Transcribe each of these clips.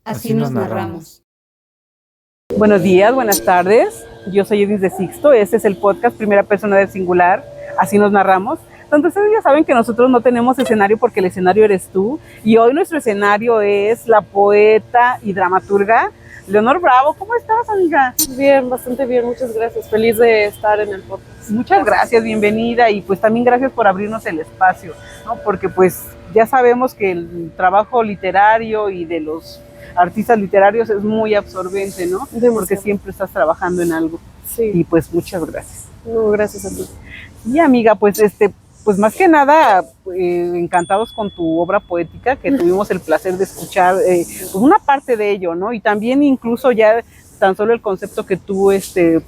Así nos narramos. Buenos días, buenas tardes. Yo soy Edith de Sixto. Este es el podcast Primera Persona del Singular. Así nos narramos. Donde ustedes ya saben que nosotros no tenemos escenario porque el escenario eres tú. Y hoy nuestro escenario es la poeta y dramaturga Leonor Bravo. ¿Cómo estás, amiga? Bien, bastante bien. Muchas gracias. Feliz de estar en el podcast. Muchas gracias, bienvenida. Y pues también gracias por abrirnos el espacio, ¿no? Porque pues ya sabemos que el trabajo literario y de los artistas literarios es muy absorbente, ¿no? Demasiado. Porque siempre estás trabajando en algo. Sí. Y pues muchas gracias. No, gracias a ti. Y amiga, pues pues más que nada encantados con tu obra poética, que tuvimos el placer de escuchar pues una parte de ello, ¿no? Y también incluso ya tan solo el concepto que tú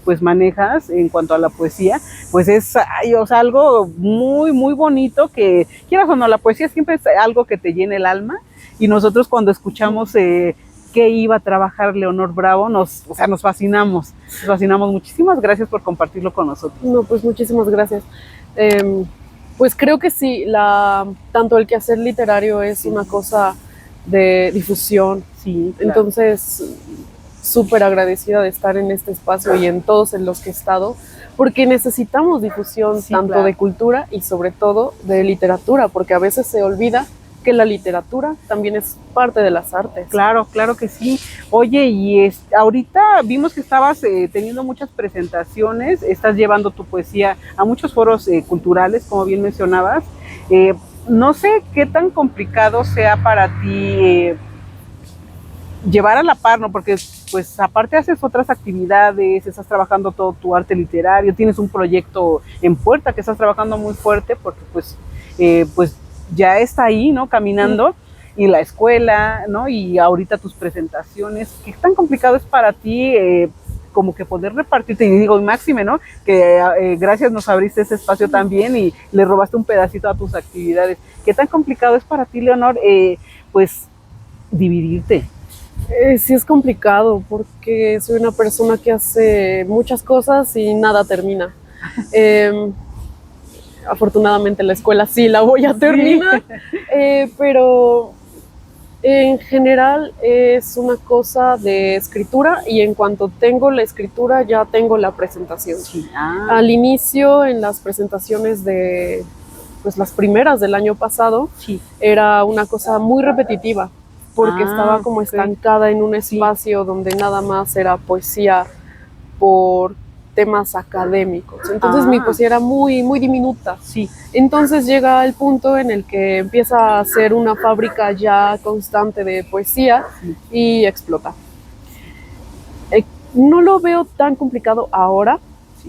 pues manejas en cuanto a la poesía, pues es o sea, algo muy, muy bonito que, quieras o no, la poesía siempre es algo que te llena el alma. Y nosotros cuando escuchamos que iba a trabajar Leonor Bravo, nos fascinamos. Nos fascinamos. Muchísimas gracias por compartirlo con nosotros. No, pues muchísimas gracias. Pues creo que sí, tanto el quehacer literario es una cosa de difusión. Sí, claro. Entonces, súper agradecida de estar en este espacio y en todos en los que he estado, porque necesitamos difusión, sí, tanto claro, de cultura y sobre todo de literatura, porque a veces se olvida que la literatura también es parte de las artes. Claro, claro que sí. Oye, y ahorita vimos que estabas teniendo muchas presentaciones, estás llevando tu poesía a muchos foros culturales, como bien mencionabas. No sé qué tan complicado sea para ti llevar a la par, ¿no? Porque pues aparte haces otras actividades, estás trabajando todo tu arte literario, tienes un proyecto en puerta que estás trabajando muy fuerte, porque pues ya está ahí, ¿no? Caminando, y la escuela, ¿no? Y ahorita tus presentaciones. ¿Qué tan complicado es para ti como que poder repartirte? Y digo, máxime, ¿no? Que gracias nos abriste ese espacio también y le robaste un pedacito a tus actividades. ¿Qué tan complicado es para ti, Leonor, pues dividirte? Sí es complicado porque soy una persona que hace muchas cosas y nada termina. Afortunadamente la escuela sí la voy a terminar, pero en general es una cosa de escritura y en cuanto tengo la escritura ya tengo la presentación. Sí. Al inicio, en las presentaciones de pues las primeras del año pasado, sí, era una cosa muy repetitiva porque estaba como estancada en un espacio donde nada más era poesía por temas académicos. Entonces mi poesía era muy, muy diminuta. Sí. Entonces llega el punto en el que empieza a ser una fábrica ya constante de poesía y explota. No lo veo tan complicado ahora,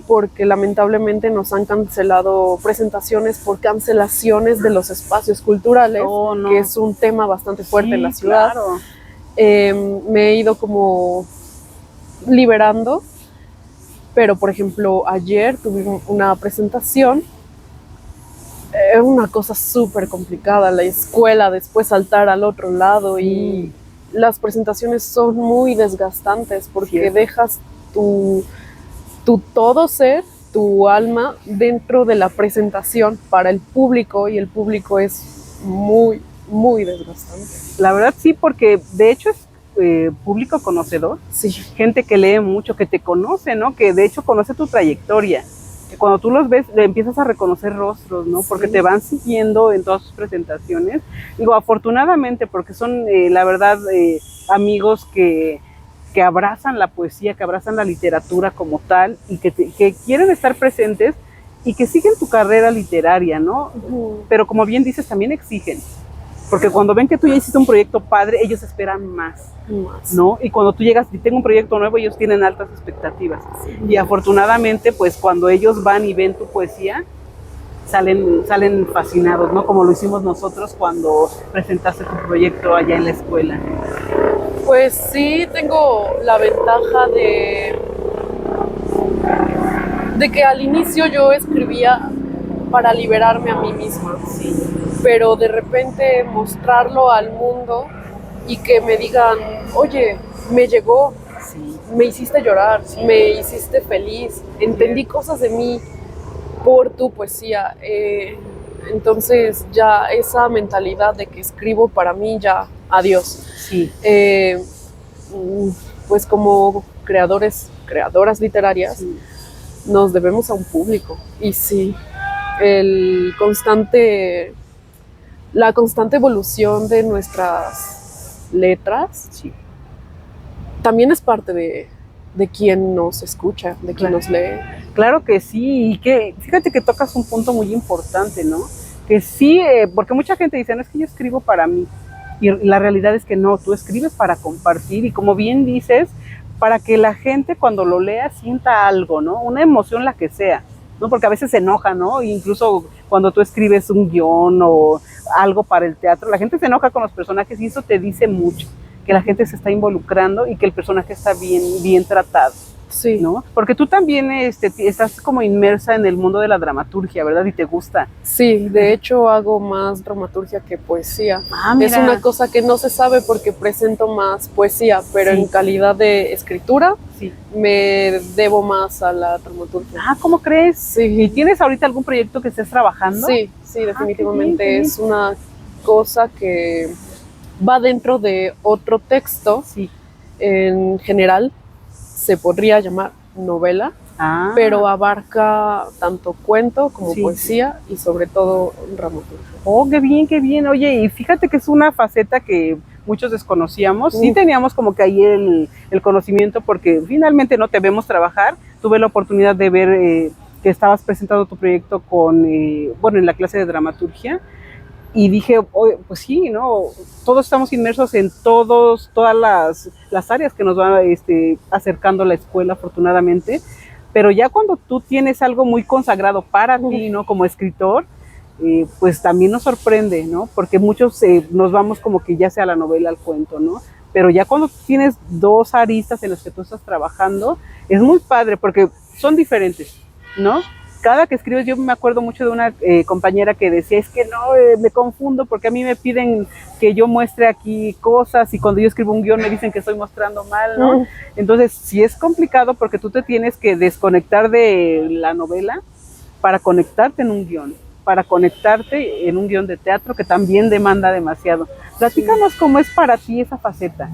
porque lamentablemente nos han cancelado presentaciones por cancelaciones de los espacios culturales, que es un tema bastante fuerte en la ciudad. Claro. Me he ido como liberando, pero por ejemplo ayer tuvimos una presentación, una cosa súper complicada, la escuela, después saltar al otro lado y las presentaciones son muy desgastantes porque dejas tu todo ser, tu alma dentro de la presentación para el público y el público es muy, muy desgastante. La verdad sí, porque de hecho es público conocedor, sí, gente que lee mucho, que te conoce, ¿no? Que de hecho conoce tu trayectoria. Cuando tú los ves, le empiezas a reconocer rostros, ¿no? Porque te van siguiendo en todas sus presentaciones. Digo, afortunadamente, porque son, la verdad, amigos que abrazan la poesía, que abrazan la literatura como tal y que quieren estar presentes y que siguen tu carrera literaria, ¿no? Pero como bien dices, también exigen. Porque cuando ven que tú ya hiciste un proyecto padre, ellos esperan más, ¿no? Y cuando tú llegas y tengo un proyecto nuevo, ellos tienen altas expectativas. Y afortunadamente, pues cuando ellos van y ven tu poesía, salen fascinados, ¿no? Como lo hicimos nosotros cuando presentaste tu proyecto allá en la escuela. Pues sí, tengo la ventaja de que al inicio yo escribía para liberarme a mí misma, pero de repente mostrarlo al mundo y que me digan, oye, me llegó, me hiciste llorar, me hiciste feliz, entendí cosas de mí por tu poesía. Entonces ya esa mentalidad de que escribo para mí, ya adiós. Sí. pues como creadoras literarias, Sí. nos debemos a un público. Y sí, el constante, la constante evolución de nuestras letras Sí. también es parte de quien nos escucha, de quien Claro. nos lee. Claro que sí, y que fíjate que tocas un punto muy importante, ¿no? Que sí, porque mucha gente dice, no es que yo escribo para mí, y la realidad es que no, tú escribes para compartir, y como bien dices, para que la gente cuando lo lea sienta algo, ¿no? Una emoción la que sea, ¿no? Porque a veces se enoja, ¿no? Incluso cuando tú escribes un guión o algo para el teatro, la gente se enoja con los personajes y eso te dice mucho, que la gente se está involucrando y que el personaje está bien tratado. Sí. ¿No? Porque tú también estás como inmersa en el mundo de la dramaturgia, ¿verdad? Y te gusta. Sí, de hecho hago más dramaturgia que poesía. Ah, mira. Es una cosa que no se sabe porque presento más poesía, pero Sí. en calidad de escritura Sí. me debo más a la dramaturgia. Ah, ¿cómo crees? Sí. ¿Y tienes ahorita algún proyecto que estés trabajando? Sí, sí, definitivamente qué bien. es una cosa que va dentro de otro texto. Sí. En general se podría llamar novela, pero abarca tanto cuento como Sí. poesía y sobre todo dramaturgia. Oh, qué bien, qué bien. Oye, y fíjate que es una faceta que muchos desconocíamos. Sí teníamos como que ahí el conocimiento porque finalmente no te vemos trabajar. Tuve la oportunidad de ver que estabas presentando tu proyecto con, bueno, en la clase de dramaturgia. Y dije, oh, pues sí, ¿no? Todos estamos inmersos en todas las áreas que nos van acercando la escuela, afortunadamente. Pero ya cuando tú tienes algo muy consagrado para ti, ¿no? Como escritor, pues también nos sorprende, ¿no? Porque muchos nos vamos como que ya sea a la novela, al cuento, ¿no? Pero ya cuando tienes dos aristas en las que tú estás trabajando, es muy padre porque son diferentes, ¿no? Cada que escribes, yo me acuerdo mucho de una compañera que decía, es que no, me confundo porque a mí me piden que yo muestre aquí cosas y cuando yo escribo un guión me dicen que estoy mostrando mal, ¿no? Entonces, sí es complicado porque tú te tienes que desconectar de la novela para conectarte en un guión, para conectarte en un guión de teatro que también demanda demasiado. Platícanos cómo es para ti esa faceta.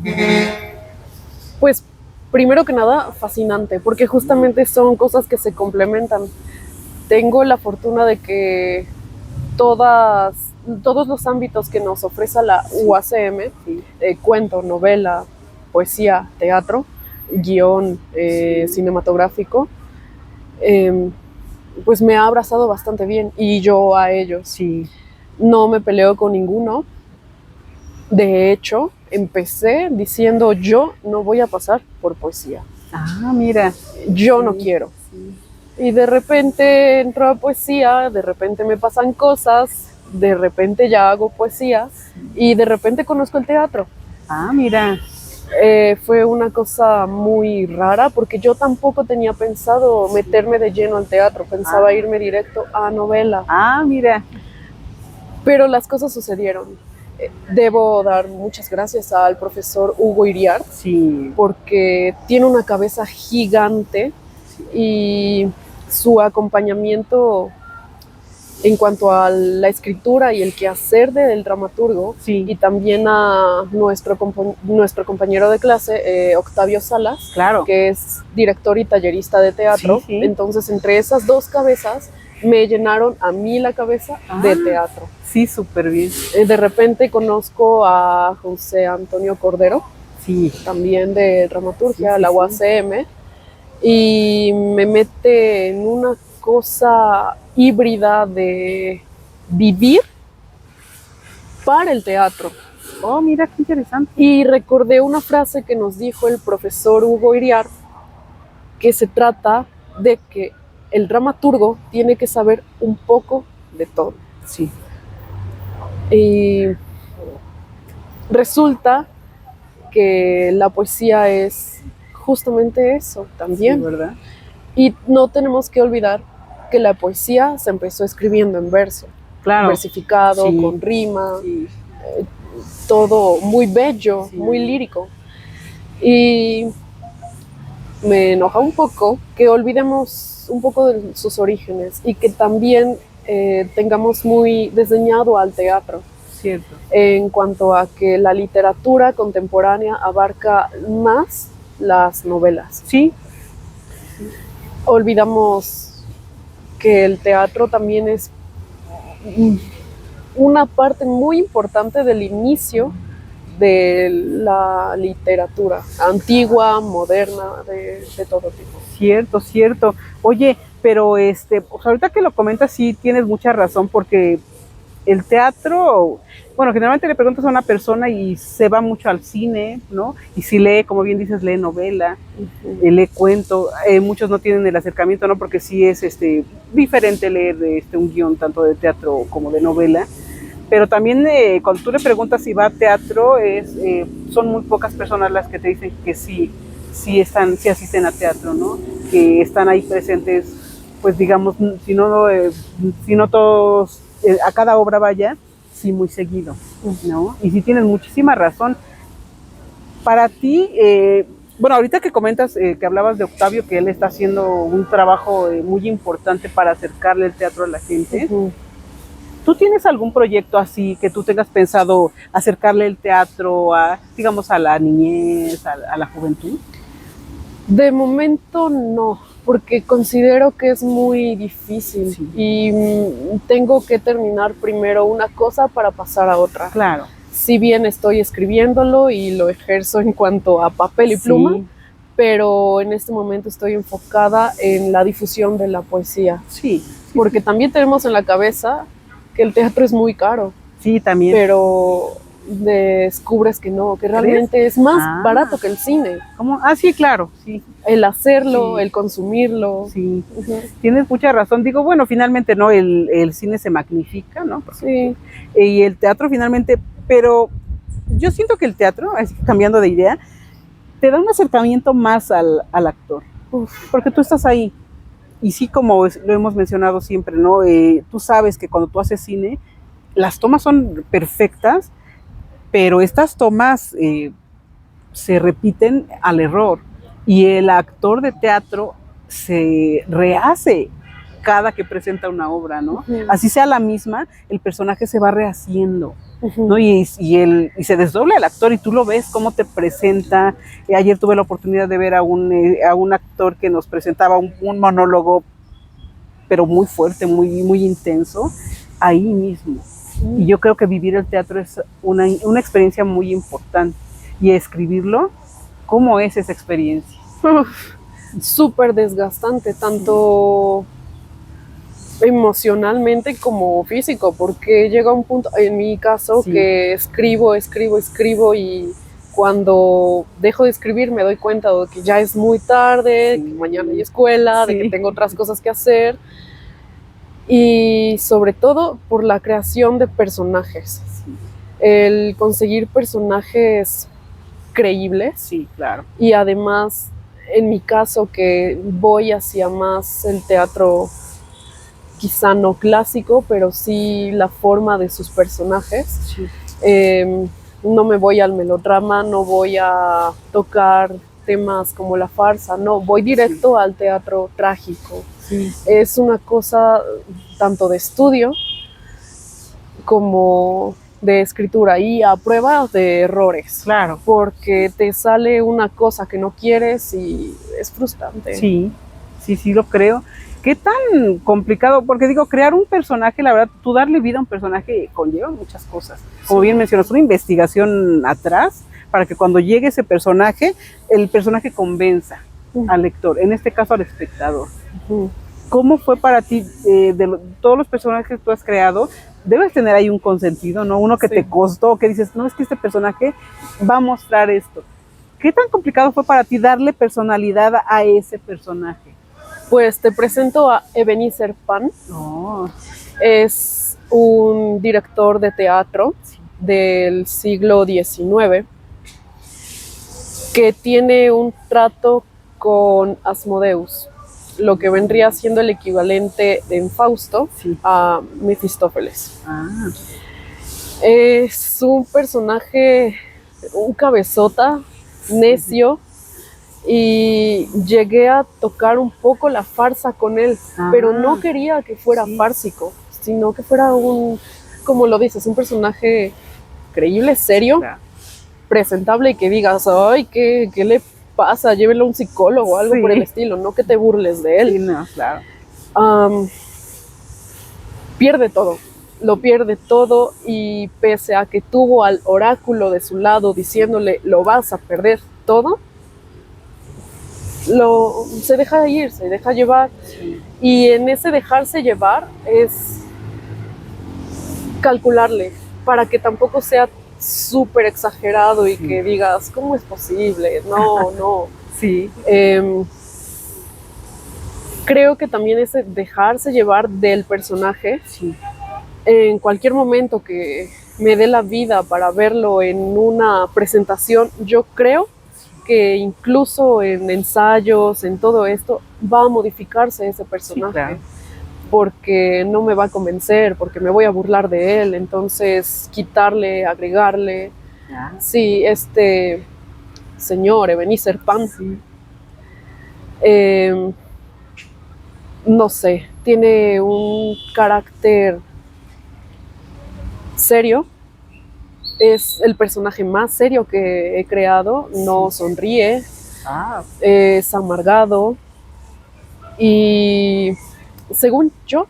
Pues, primero que nada, fascinante, porque justamente son cosas que se complementan. Tengo la fortuna de que todos los ámbitos que nos ofrece la UACM, cuento, novela, poesía, teatro, guión cinematográfico, pues me ha abrazado bastante bien y yo a ellos. Sí. No me peleo con ninguno. De hecho, empecé diciendo yo no voy a pasar por poesía. Ah, mira. Yo no quiero. Sí. Y de repente entro a poesía, de repente me pasan cosas, de repente ya hago poesía y de repente conozco el teatro. Ah, mira. Fue una cosa muy rara porque yo tampoco tenía pensado meterme de lleno al teatro, pensaba irme directo a novela. Ah, mira. Pero las cosas sucedieron. Debo dar muchas gracias al profesor Hugo Iriart, sí, porque tiene una cabeza gigante y su acompañamiento en cuanto a la escritura y el quehacer del dramaturgo, sí. Y también a nuestro compañero de clase, Octavio Salas, claro, que es director y tallerista de teatro. Sí. Entonces, entre esas dos cabezas, me llenaron a mí la cabeza de teatro. Sí, súper bien. De repente conozco a José Antonio Cordero, sí. también de dramaturgia, la UACM, y me mete en una cosa híbrida de vivir para el teatro. Oh, mira qué interesante. Y recordé una frase que nos dijo el profesor Hugo Iriart, que se trata de que el dramaturgo tiene que saber un poco de todo. Sí. Y resulta que la poesía es justamente eso también. Sí, ¿verdad? Y no tenemos que olvidar que la poesía se empezó escribiendo en verso, claro. versificado, Sí. con rima, sí. todo muy bello, Sí. muy lírico. Y me enoja un poco que olvidemos un poco de sus orígenes y que también tengamos muy desdeñado al teatro. cierto. en cuanto a que la literatura contemporánea abarca más las novelas. Sí, Olvidamos que el teatro también es una parte muy importante del inicio de la literatura, antigua, moderna, de todo tipo. cierto, cierto. Oye, pero pues ahorita que lo comentas, sí tienes mucha razón, porque el teatro, bueno, generalmente le preguntas a una persona y se va mucho al cine, ¿no? Y si lee, como bien dices, lee novela, lee cuento. Muchos no tienen el acercamiento, ¿no? Porque sí es diferente leer un guión tanto de teatro como de novela. Pero también cuando tú le preguntas si va a teatro, son muy pocas personas las que te dicen que sí, sí asisten a teatro, ¿no? Que están ahí presentes, pues digamos, si no todos, a cada obra vaya, sí muy seguido, ¿no? Y sí tienes muchísima razón. Para ti, bueno, ahorita que comentas que hablabas de Octavio, que él está haciendo un trabajo muy importante para acercarle el teatro a la gente. ¿Tú tienes algún proyecto así que tú tengas pensado acercarle el teatro a, digamos, a la niñez, a la juventud? De momento no, porque considero que es muy difícil Sí. y tengo que terminar primero una cosa para pasar a otra. Claro. Si bien estoy escribiéndolo y lo ejerzo en cuanto a papel y pluma, Sí. pero en este momento estoy enfocada en la difusión de la poesía, Sí. porque también tenemos en la cabeza que el teatro es muy caro, Sí, también. pero descubres que no, que realmente es más barato que el cine. ¿Cómo? Ah, sí, claro, sí. El hacerlo, Sí. el consumirlo. Sí, tienes mucha razón. Digo, bueno, finalmente, ¿no? El cine se magnifica, ¿no? Sí. Y el teatro finalmente, pero yo siento que el teatro, así cambiando de idea, te da un acercamiento más al actor. Porque tú estás ahí. Y sí, como lo hemos mencionado siempre, ¿no? Tú sabes que cuando tú haces cine, las tomas son perfectas, pero estas tomas se repiten al error. Y el actor de teatro se rehace cada que presenta una obra, ¿no? Así sea la misma, el personaje se va rehaciendo, ¿no? Y se desdobla el actor y tú lo ves cómo te presenta. Ayer tuve la oportunidad de ver a un actor que nos presentaba un monólogo, pero muy fuerte, muy intenso, ahí mismo. Y yo creo que vivir el teatro es una experiencia muy importante. Y escribirlo, ¿cómo es esa experiencia? Súper desgastante, tanto emocionalmente como físico, porque llega un punto, en mi caso, que escribo y cuando dejo de escribir me doy cuenta de que ya es muy tarde, que mañana hay escuela, de que tengo otras cosas que hacer, y sobre todo por la creación de personajes. El conseguir personajes creíbles. Sí, claro. Y además, en mi caso, que voy hacia más el teatro, quizá no clásico, pero sí la forma de sus personajes. Sí. No me voy al melodrama, no voy a tocar temas como la farsa, no, voy directo al teatro trágico. Sí. Es una cosa tanto de estudio como de escritura y a prueba de errores. Claro. Porque te sale una cosa que no quieres y es frustrante. Sí, sí lo creo. ¿Qué tan complicado? Porque digo, crear un personaje, la verdad, tú darle vida a un personaje conlleva muchas cosas. Como bien mencionas, una investigación atrás para que cuando llegue ese personaje, el personaje convenza al lector, en este caso al espectador. ¿Cómo fue para ti, todos los personajes que tú has creado, debes tener ahí un consentido, ¿no? Uno que te costó, que dices, no, es que este personaje va a mostrar esto. ¿Qué tan complicado fue para ti darle personalidad a ese personaje? Pues te presento a Ebenezer Pan. Es un director de teatro del siglo XIX que tiene un trato con Asmodeus, lo que vendría siendo el equivalente en Fausto a Mefistófeles. Es un personaje, un cabezota, necio, y llegué a tocar un poco la farsa con él, pero no quería que fuera fársico, sino que fuera como lo dices, un personaje creíble, serio, Claro. presentable y que digas, ay, ¿qué le pasa? Llévelo a un psicólogo o algo Sí. por el estilo, no que te burles de él. Sí, no, claro. Pierde todo, lo pierde todo y pese a que tuvo al oráculo de su lado diciéndole lo vas a perder todo, se deja ir, se deja llevar. Sí. Y en ese dejarse llevar es calcularle para que tampoco sea súper exagerado y que digas, ¿cómo es posible? No, no. Sí. Creo que también ese dejarse llevar del personaje, Sí. en cualquier momento que me dé la vida para verlo en una presentación, yo creo que incluso en ensayos, en todo esto, va a modificarse ese personaje. Sí, claro. Porque no me va a convencer, porque me voy a burlar de él, entonces quitarle, agregarle. Ah, Sí, este señor Ebenezer Pan, sí. no sé, tiene un carácter serio. Es el personaje más serio que he creado. No sonríe, Ah, es amargado y según yo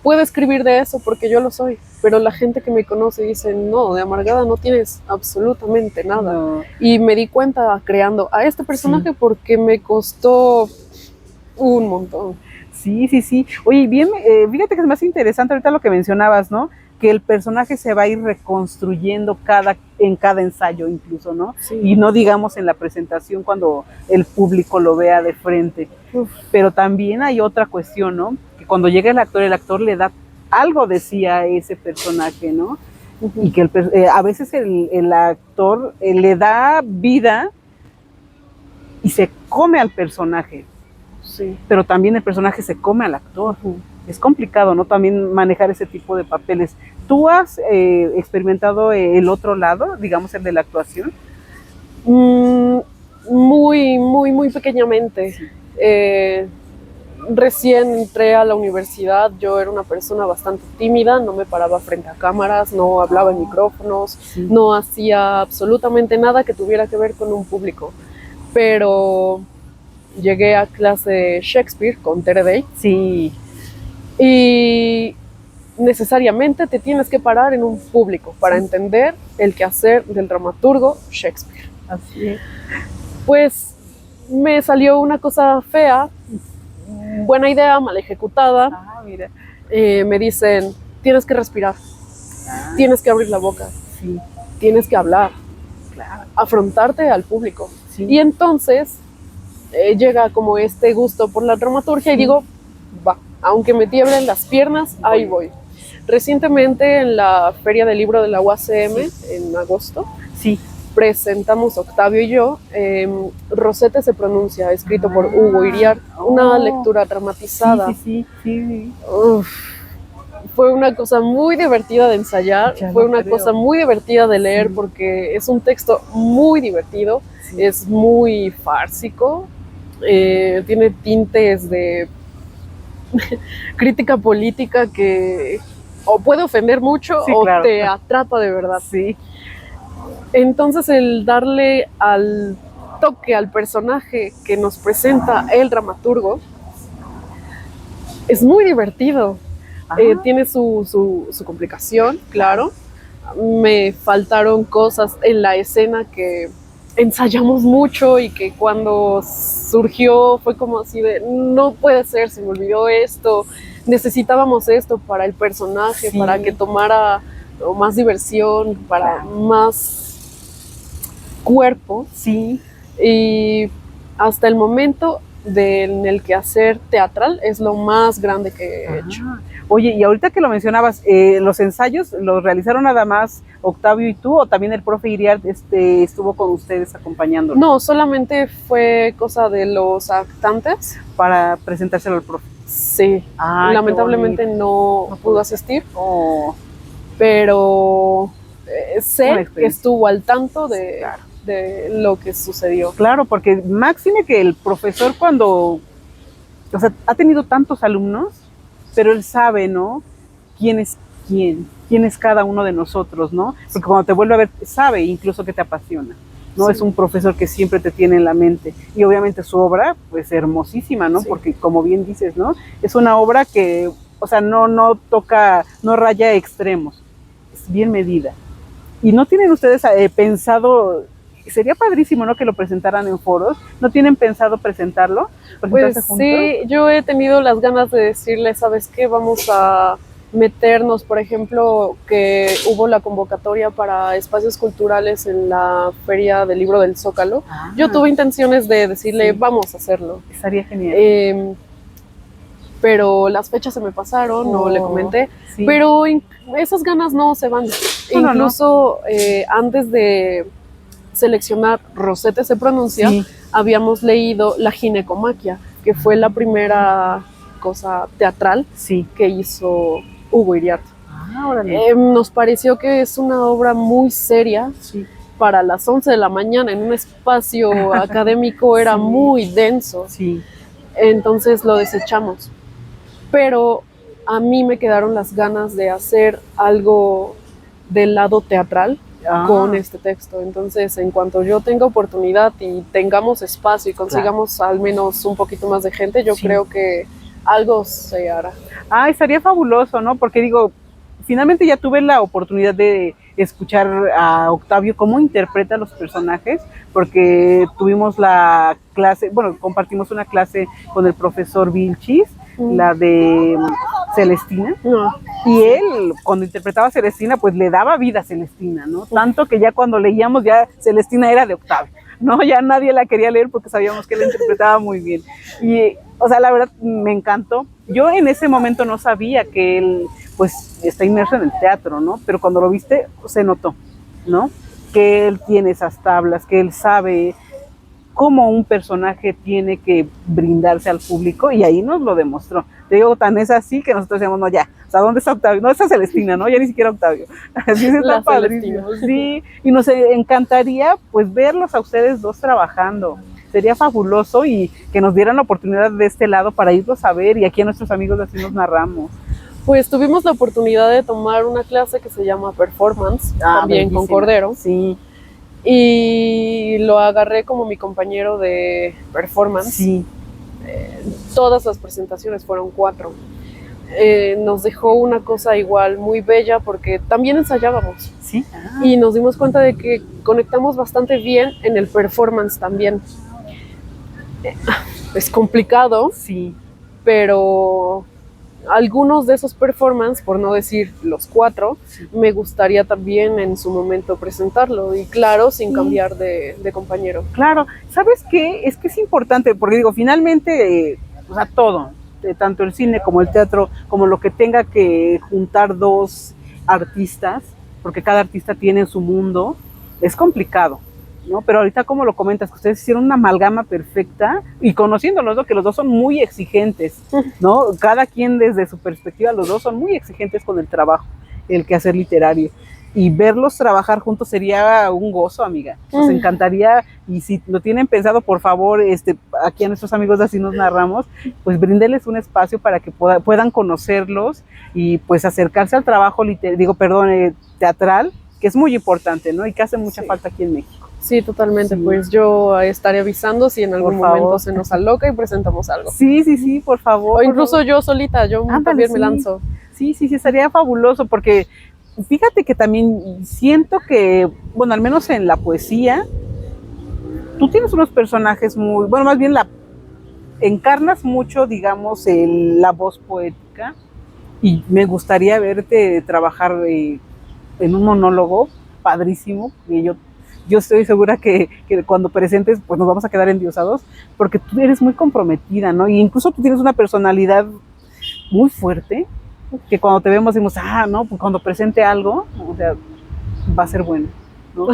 puedo escribir de eso porque yo lo soy, pero la gente que me conoce dice, no, de amargada no tienes absolutamente nada. no. Y me di cuenta creando a este personaje Sí. porque me costó un montón. Sí, sí, sí. Oye, bien, fíjate que es más interesante ahorita lo que mencionabas, ¿no? Que el personaje se va a ir reconstruyendo en cada ensayo incluso, ¿no? Sí. Y no digamos en la presentación cuando el público lo vea de frente. Uf. Pero también hay otra cuestión, ¿no? Que cuando llega el actor le da algo de sí a ese personaje, ¿no? Uh-huh. Y que a veces el actor le da vida y se come al personaje. Sí. Pero también el personaje se come al actor. Uh-huh. Es complicado, ¿no? También manejar ese tipo de papeles. ¿Tú has experimentado el otro lado, digamos el de la actuación? Muy, muy, muy pequeñamente. Sí. Recién entré a la universidad, yo era una persona bastante tímida, no me paraba frente a cámaras, no hablaba en micrófonos, Sí. no hacía absolutamente nada que tuviera que ver con un público. Pero llegué a clase de Shakespeare con Tere Day. Sí. Y necesariamente te tienes que parar en un público para entender el quehacer del dramaturgo Shakespeare. Así es. Pues me salió una cosa fea, buena idea, mal ejecutada. Ah, mira. Me dicen, tienes que respirar, tienes que abrir la boca, Sí, tienes que hablar, claro. afrontarte al público. Sí. Y entonces llega como este gusto por la dramaturgia y digo, va, aunque me tiemblen las piernas, ahí voy. Recientemente en la Feria del Libro de la UACM, en agosto, Sí. presentamos Octavio y yo Rosete se pronuncia, escrito por Hugo Iriart, una lectura dramatizada. Sí. Uf, fue una cosa muy divertida de ensayar, Ya fue lo una creo. cosa muy divertida de leer Sí. porque es un texto muy divertido, Sí. es muy fársico, tiene tintes de crítica política que o puede ofender mucho Sí, o claro. te atrapa de verdad. Sí. Entonces el darle al toque al personaje que nos presenta el dramaturgo es muy divertido. Tiene su complicación, claro. Me faltaron cosas en la escena que ensayamos mucho y que cuando surgió fue como así de no puede ser, se me olvidó esto, necesitábamos esto para el personaje, Sí. para que tomara más diversión, para más cuerpo. Sí. Y hasta el momento en el quehacer teatral es lo más grande que he hecho. Oye, y ahorita que lo mencionabas, ¿los ensayos los realizaron nada más Octavio y tú o también el profe Iriart estuvo con ustedes acompañándolos No, solamente fue cosa de los actantes. para presentárselo al profe? Sí, Ay, lamentablemente qué no No pudo pudo. asistir, Oh, pero Una sé experiencia. que estuvo al tanto Claro. de lo que sucedió. claro, porque máxime que el profesor cuando, o sea, ha tenido tantos alumnos, pero él sabe, ¿no? ¿Quién es quién es cada uno de nosotros, ¿no? Porque cuando te vuelve a ver, sabe incluso que te apasiona, ¿no? Sí. Es un profesor que siempre te tiene en la mente. Y obviamente su obra, pues hermosísima, ¿no? Sí. Porque como bien dices, ¿no? Es una obra que, o sea, no toca, no raya extremos, es bien medida. ¿Y no tienen ustedes pensado, sería padrísimo, ¿no?, que lo presentaran en foros? ¿No tienen pensado presentarlo? Pues sí, yo he tenido las ganas de decirle, ¿sabes qué? Vamos a meternos, por ejemplo, que hubo la convocatoria para espacios culturales en la Feria del Libro del Zócalo. Yo tuve intenciones de decirle, sí, vamos a hacerlo. Estaría genial. Pero las fechas se me pasaron, no le comenté, sí, pero esas ganas no se van. No, incluso antes de seleccionar Rosete se pronuncia, sí, habíamos leído La Ginecomaquia, que fue la primera cosa teatral, sí, que hizo Hugo Iriarte. Nos pareció que es una obra muy seria, sí, para las 11 de la mañana en un espacio académico era, sí, muy denso, sí, entonces lo desechamos. Pero a mí me quedaron las ganas de hacer algo del lado teatral con este texto. Entonces, en cuanto yo tenga oportunidad y tengamos espacio y consigamos, claro, al menos un poquito más de gente, yo, sí, creo que algo se hará. Estaría fabuloso, ¿no? Porque digo, finalmente ya tuve la oportunidad de escuchar a Octavio cómo interpreta los personajes, porque tuvimos la clase, bueno, compartimos una clase con el profesor Vilchis, la de Celestina, y él cuando interpretaba a Celestina pues le daba vida a Celestina, ¿no? Tanto que ya cuando leíamos ya Celestina era de Octavio, ¿no? Ya nadie la quería leer porque sabíamos que él interpretaba muy bien. Y, o sea, la verdad me encantó. Yo en ese momento no sabía que él pues está inmerso en el teatro, ¿no? Pero cuando lo viste se notó, ¿no? Que él tiene esas tablas, que él sabe cómo un personaje tiene que brindarse al público, y ahí nos lo demostró. Te digo, tan es así que nosotros decíamos, no, ya, o sea, ¿dónde está Octavio? No, está Celestina, ¿no? Ya ni siquiera Octavio. Así es, está padrísimo. Sí, y nos encantaría, pues, verlos a ustedes dos trabajando. Sería fabuloso y que nos dieran la oportunidad de este lado para irlos a ver, y aquí a nuestros amigos de Así Nos Narramos. Pues tuvimos la oportunidad de tomar una clase que se llama Performance, también bellísima, con Cordero. Sí. Y lo agarré como mi compañero de performance. Sí. Todas las presentaciones fueron 4. Nos dejó una cosa igual muy bella porque también ensayábamos. Sí. Y nos dimos cuenta de que conectamos bastante bien en el performance también. Es complicado, sí, pero algunos de esos performances, por no decir los 4, sí, me gustaría también en su momento presentarlo, y claro, sin cambiar de compañero. Claro, ¿sabes qué? Es que es importante, porque digo, finalmente, o sea, todo, tanto el cine como el teatro, como lo que tenga que juntar dos artistas, porque cada artista tiene su mundo, es complicado, ¿no? Pero ahorita, como lo comentas, que ustedes hicieron una amalgama perfecta, y conociéndolos, ¿no?, que los dos son muy exigentes, ¿no? Cada quien desde su perspectiva, los dos son muy exigentes con el trabajo, el quehacer literario. Y verlos trabajar juntos sería un gozo, amiga. Nos encantaría, y si lo tienen pensado, por favor, aquí a nuestros amigos de Así Nos Narramos, pues bríndenles un espacio para que puedan conocerlos y pues acercarse al trabajo teatral, que es muy importante, ¿no? Y que hace mucha falta aquí en México. Sí, totalmente, sí. Pues yo estaré avisando si en algún momento se nos aloca y presentamos algo. Sí, por favor. O incluso yo solita, yo también me lanzo. Sí, estaría fabuloso, porque fíjate que también siento que, bueno, al menos en la poesía, tú tienes unos personajes muy, bueno, más bien encarnas mucho, digamos, la voz poética, y me gustaría verte trabajar en un monólogo padrísimo, y yo estoy segura que cuando presentes pues nos vamos a quedar endiosados, porque tú eres muy comprometida, ¿no? Y incluso tú tienes una personalidad muy fuerte, que cuando te vemos decimos, no, pues cuando presente algo, o sea, va a ser bueno, ¿no?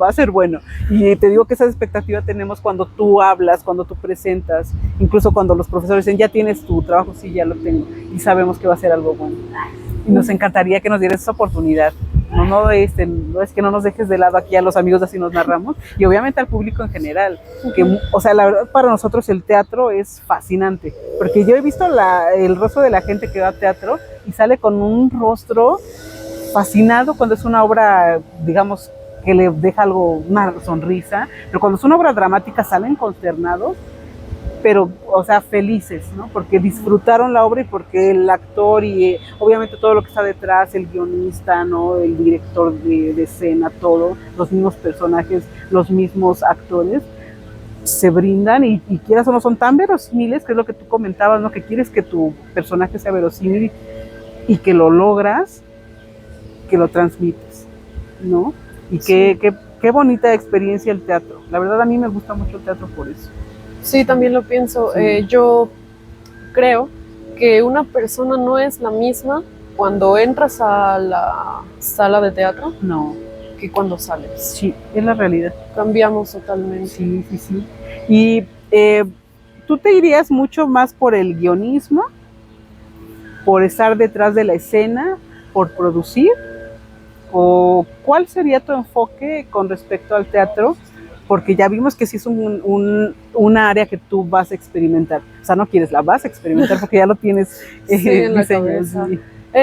Va a ser bueno. Y te digo que esa expectativa tenemos cuando tú hablas, cuando tú presentas, incluso cuando los profesores dicen, ya tienes tu trabajo, sí, ya lo tengo, y sabemos que va a ser algo bueno. Y nos encantaría que nos dieras esa oportunidad, no es que no nos dejes de lado aquí a los amigos de Así Nos Narramos y obviamente al público en general, que, o sea, la verdad para nosotros el teatro es fascinante, porque yo he visto el rostro de la gente que va a teatro y sale con un rostro fascinado cuando es una obra, digamos, que le deja una sonrisa, pero cuando es una obra dramática salen consternados, pero, o sea, felices, ¿no? Porque disfrutaron la obra y porque el actor y obviamente todo lo que está detrás, el guionista, ¿no? El director de escena, todo, los mismos personajes, los mismos actores, se brindan y quieras o no son tan verosímiles, que es lo que tú comentabas, ¿no? Que quieres que tu personaje sea verosímil y que lo logras, que lo transmites, ¿no? Y sí. Qué bonita experiencia el teatro. La verdad a mí me gusta mucho el teatro por eso. Sí, también lo pienso. Sí. Yo creo que una persona no es la misma cuando entras a la sala de teatro, no, que cuando sales. Sí, es la realidad. Cambiamos totalmente. Sí, sí, sí. Y ¿tú te irías mucho más por el guionismo, por estar detrás de la escena, por producir? ¿O cuál sería tu enfoque con respecto al teatro? Porque ya vimos que sí es una área que tú vas a experimentar. O sea, no quieres, la vas a experimentar porque ya lo tienes en la cabeza. Sí.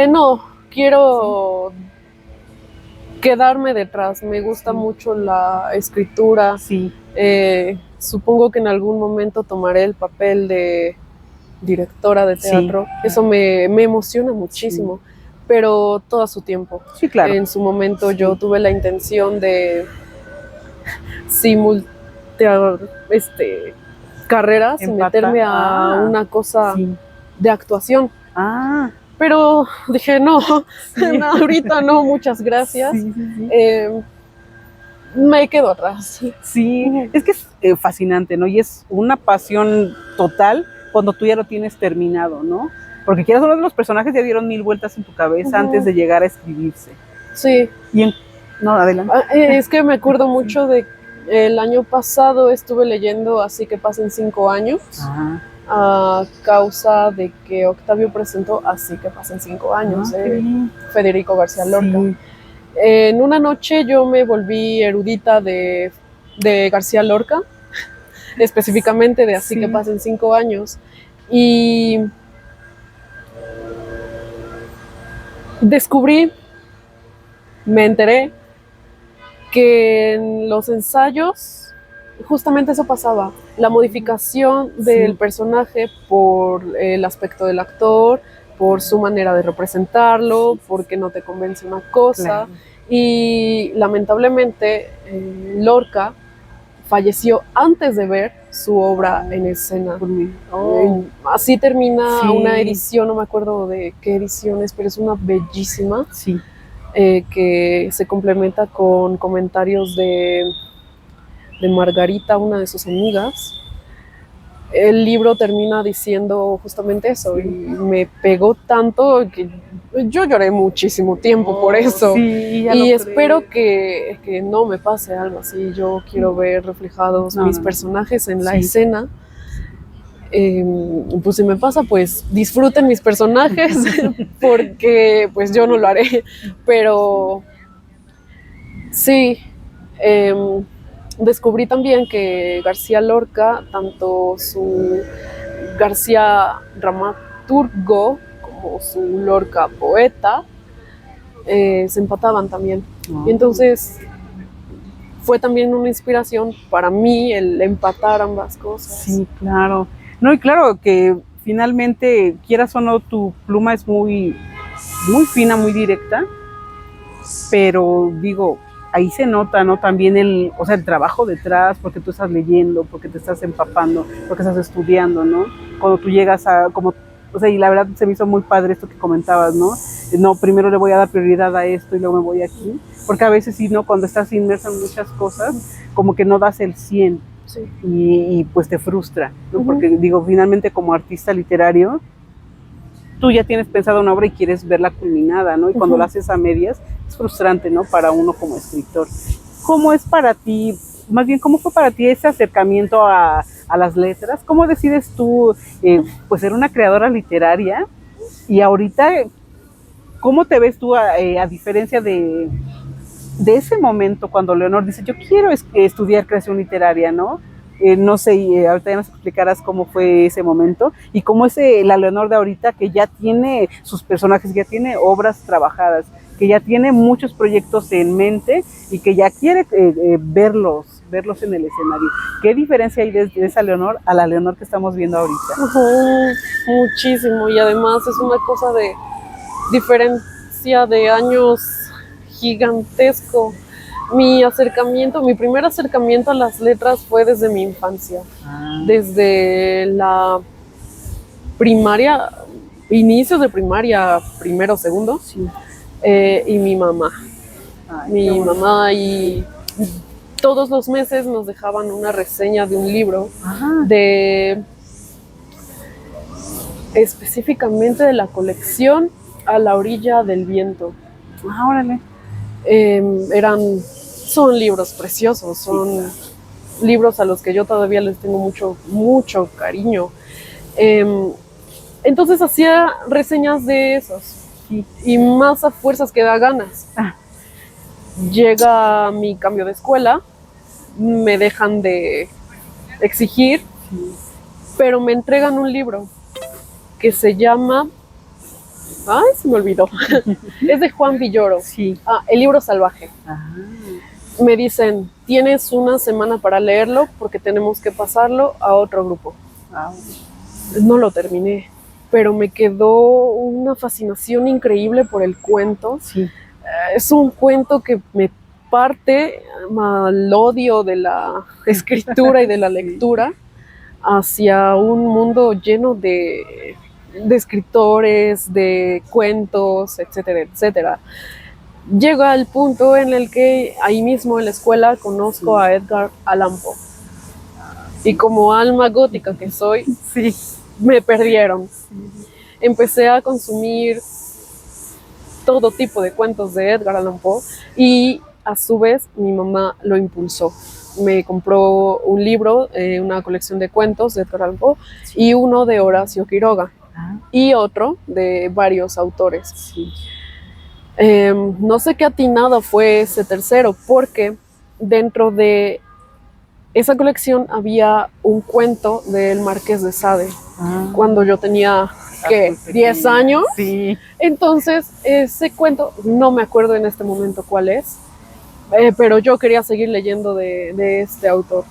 No, quiero quedarme detrás. Me gusta mucho la escritura. Sí. Supongo que en algún momento tomaré el papel de directora de teatro. Sí. Eso me emociona muchísimo. Sí. Pero todo a su tiempo. Sí, claro. En su momento yo tuve la intención de simultear carreras y meterme a una cosa de actuación. Pero dije, no, ahorita no, muchas gracias. Me quedo atrás. Sí, es que es fascinante, ¿no? Y es una pasión total cuando tú ya lo tienes terminado, ¿no? Porque quieras uno de los personajes ya dieron 1000 vueltas en tu cabeza antes de llegar a escribirse. Sí. No, adelante. Es que me acuerdo mucho de el año pasado estuve leyendo Así que pasen 5 años, a causa de que Octavio presentó Así que pasen 5 años, Federico García Lorca. Sí. En una noche yo me volví erudita de García Lorca, específicamente de Así que pasen 5 años, y me enteré que en los ensayos justamente eso pasaba, la modificación del personaje por el aspecto del actor, por su manera de representarlo, porque no te convence una cosa, y lamentablemente Lorca falleció antes de ver su obra en escena. Así termina una edición, no me acuerdo de qué edición es, pero es una bellísima. Sí. Que se complementa con comentarios de Margarita, una de sus amigas. El libro termina diciendo justamente eso y me pegó tanto que yo lloré muchísimo tiempo por eso. Sí, y espero que no me pase algo así. Yo quiero ver reflejados mis personajes en la escena. Pues si me pasa, pues disfruten mis personajes porque pues yo no lo haré, pero sí, descubrí también que García Lorca, tanto su García dramaturgo como su Lorca poeta, se empataban también. Y entonces fue también una inspiración para mí el empatar ambas cosas. Sí, claro. No, y claro que finalmente, quieras o no, tu pluma es muy, muy fina, muy directa, pero digo, ahí se nota, ¿no? También el trabajo detrás, porque tú estás leyendo, porque te estás empapando, porque estás estudiando, ¿no? Cuando tú llegas y la verdad se me hizo muy padre esto que comentabas, ¿no? No, primero le voy a dar prioridad a esto y luego me voy aquí, porque a veces sí, ¿no? Cuando estás inmersa en muchas cosas, como que no das el 100%. Sí. Y pues te frustra, ¿no? Porque digo, finalmente como artista literario, tú ya tienes pensado una obra y quieres verla culminada, ¿no? Y cuando la haces a medias, es frustrante, ¿no? Para uno como escritor. ¿Cómo es para ti, más bien, cómo fue para ti ese acercamiento a las letras? ¿Cómo decides tú, pues, ser una creadora literaria y ahorita ¿Cómo te ves tú a diferencia de ese momento cuando Leonor dice, yo quiero estudiar creación literaria, ¿no? No sé, ahorita ya nos explicarás cómo fue ese momento y cómo es la Leonor de ahorita que ya tiene sus personajes, que ya tiene obras trabajadas, que ya tiene muchos proyectos en mente y que ya quiere verlos en el escenario. ¿Qué diferencia hay de esa Leonor a la Leonor que estamos viendo ahorita? Muchísimo, y además es una cosa de diferencia de años gigantesco. Mi primer acercamiento a las letras fue desde mi infancia, desde la primaria, inicios de primaria, primero, segundo, Sí. Y mi mamá. Ay, Mi qué bueno. mamá y todos los meses nos dejaban una reseña de un libro, Ajá. específicamente de la colección A la orilla del viento. Órale. Son libros preciosos, son libros a los que yo todavía les tengo mucho cariño. Entonces hacía reseñas de esos, Sí. y más a fuerzas que da ganas. Llega mi cambio de escuela, me dejan de exigir, pero me entregan un libro que se llama... Ay, se me olvidó. Es de Juan Villoro. Sí. El libro salvaje. Ajá. Me dicen, tienes una semana para leerlo porque tenemos que pasarlo a otro grupo. No lo terminé, pero me quedó una fascinación increíble por el cuento. Sí. Es un cuento que me parte al odio de la escritura y de la lectura hacia un mundo lleno de escritores, de cuentos, etcétera, etcétera. Llega al punto en el que ahí mismo en la escuela conozco a Edgar Allan Poe. Y como alma gótica que soy, Sí. me perdieron. Empecé a consumir todo tipo de cuentos de Edgar Allan Poe y a su vez mi mamá lo impulsó. Me compró un libro, una colección de cuentos de Edgar Allan Poe y uno de Horacio Quiroga y otro de varios autores. Sí. No sé qué atinado fue ese tercero, porque dentro de esa colección había un cuento del Marqués de Sade, cuando yo tenía, ¿qué? 10 años. Sí. Entonces, ese cuento, no me acuerdo en este momento cuál es, pero yo quería seguir leyendo de este autor.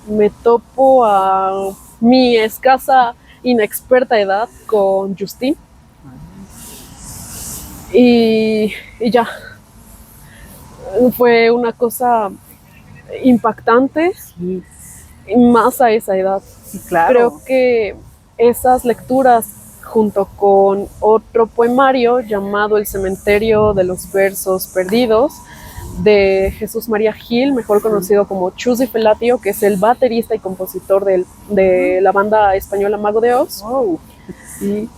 Me topo a mi escasa, inexperta edad con Justine. Y ya, fue una cosa impactante, Sí. más a esa edad. Sí, claro. Creo que esas lecturas, junto con otro poemario llamado El cementerio de los versos perdidos, de Jesús María Gil, mejor conocido como Chus Di Felatio, que es el baterista y compositor de la banda española Mago de Oz. Wow. Sí.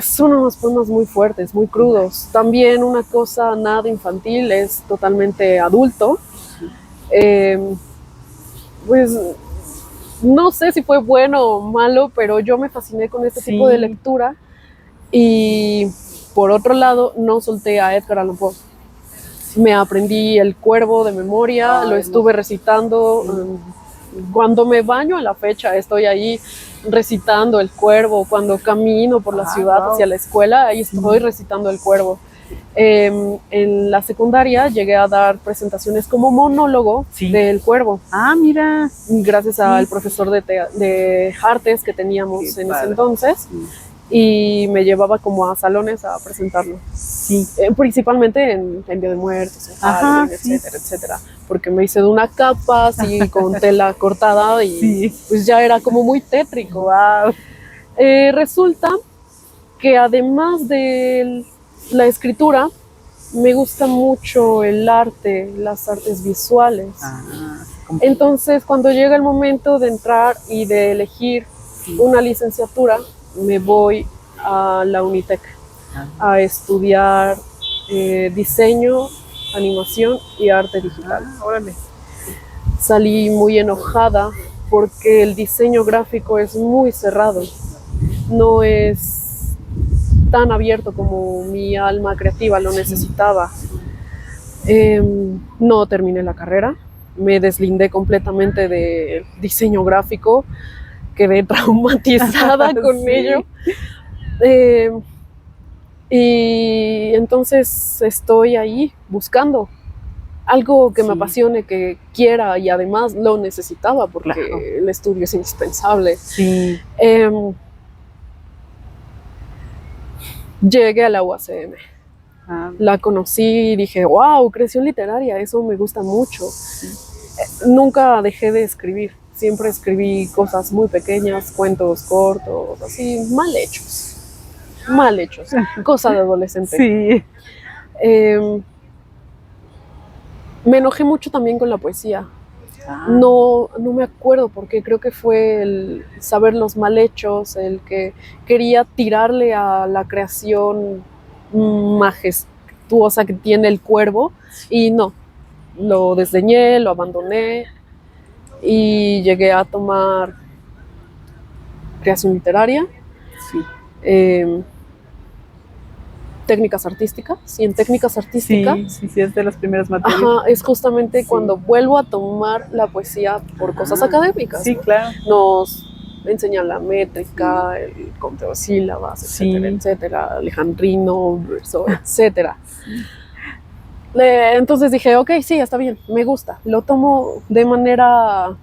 Son unos poemas muy fuertes, muy crudos. También una cosa nada infantil, es totalmente adulto. Pues no sé si fue bueno o malo, pero yo me fasciné con este tipo de lectura. Y por otro lado, no solté a Edgar Allan Poe. Me aprendí El Cuervo de memoria, lo estuve recitando. Cuando me baño a la fecha, estoy ahí recitando El Cuervo. Cuando camino por la ciudad hacia la escuela, ahí estoy recitando El Cuervo. En la secundaria llegué a dar presentaciones como monólogo del Cuervo. Mira. Gracias al profesor de artes que teníamos en ese entonces. Y me llevaba como a salones a presentarlo. Sí. Principalmente en Día de Muertos, etcétera, etcétera. Porque me hice de una capa así con tela cortada y pues ya era como muy tétrico. Wow. Resulta que además de la escritura, me gusta mucho el arte, las artes visuales. Entonces, cuando llega el momento de entrar y de elegir una licenciatura, me voy a la Unitec a estudiar diseño, animación y arte digital. Salí muy enojada porque el diseño gráfico es muy cerrado. No es tan abierto como mi alma creativa lo necesitaba. No terminé la carrera, me deslindé completamente del diseño gráfico, quedé traumatizada con Sí. ello. Y entonces estoy ahí buscando algo que me Sí. apasione, que quiera, y además lo necesitaba porque Claro. el estudio es indispensable. Sí. Llegué a la UACM, Ah, la conocí y dije, wow, creación literaria, eso me gusta mucho. Nunca dejé de escribir, siempre escribí cosas muy pequeñas, cuentos cortos, así, mal hechos, cosa de adolescente. sí. Me enojé mucho también con la poesía. Ah, No me acuerdo porque creo que fue el saber los mal hechos, el que quería tirarle a la creación majestuosa que tiene el cuervo, y no, lo desdeñé, lo abandoné y llegué a tomar creación literaria, sí. eh, técnicas artísticas, y en técnicas artísticas, Sí, es de las primeras materias. ajá, es justamente Sí. cuando vuelvo a tomar la poesía por cosas académicas. Sí, ¿no? claro. Nos enseñan la métrica, el conteo de sílabas, etcétera, Sí. etcétera, alejandrino, verso, etcétera. Entonces dije, ok, sí, está bien, me gusta. Lo tomo de manera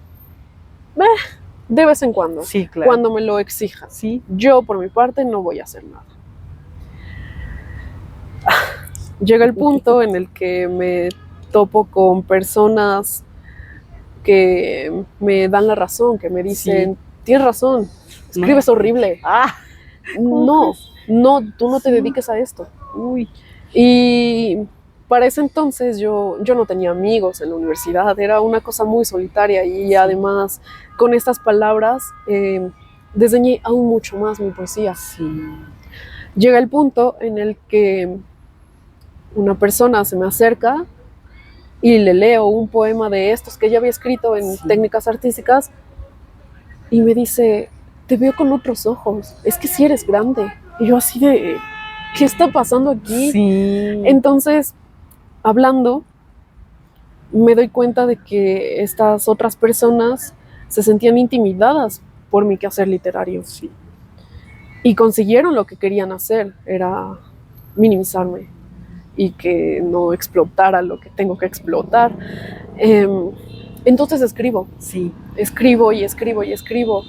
de vez en cuando, Sí, claro. cuando me lo exijan. Sí. Yo, por mi parte, no voy a hacer nada. Llega el punto en el que me topo con personas que me dan la razón, que me dicen, tienes razón, escribes horrible. Ah, No, tú no te dediques a esto. uy. Y para ese entonces yo no tenía amigos en la universidad, era una cosa muy solitaria, y además con estas palabras desdeñé aún mucho más mi poesía. Sí. Llega el punto en el que una persona se me acerca y le leo un poema de estos que ella había escrito en técnicas artísticas y me dice, te veo con otros ojos, es que sí eres grande. Y yo así de, ¿qué está pasando aquí? Sí. Entonces, hablando, me doy cuenta de que estas otras personas se sentían intimidadas por mi quehacer literario. Sí. Y consiguieron lo que querían hacer, era minimizarme y que no explotara lo que tengo que explotar. Entonces escribo. Sí. Escribo y escribo y escribo.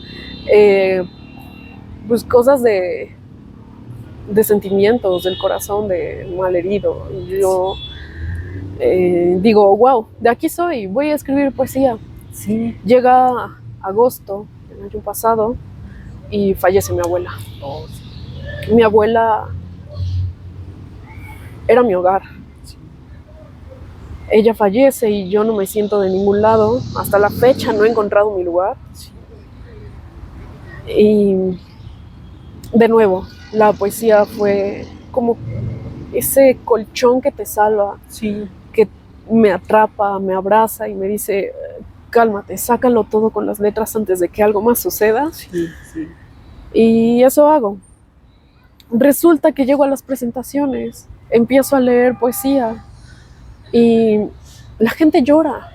Pues cosas de sentimientos, del corazón, de malherido. Y yo digo, wow, de aquí soy, voy a escribir poesía. Sí. Llega agosto del año pasado y fallece mi abuela. Oh, Mi abuela era mi hogar. Ella fallece y yo no me siento de ningún lado. Hasta la fecha no he encontrado mi lugar. Y de nuevo, la poesía fue como ese colchón que te salva, sí. que me atrapa, me abraza y me dice, cálmate, sácalo todo con las letras antes de que algo más suceda. Sí, sí. Y eso hago. Resulta que llego a las presentaciones, empiezo a leer poesía y la gente llora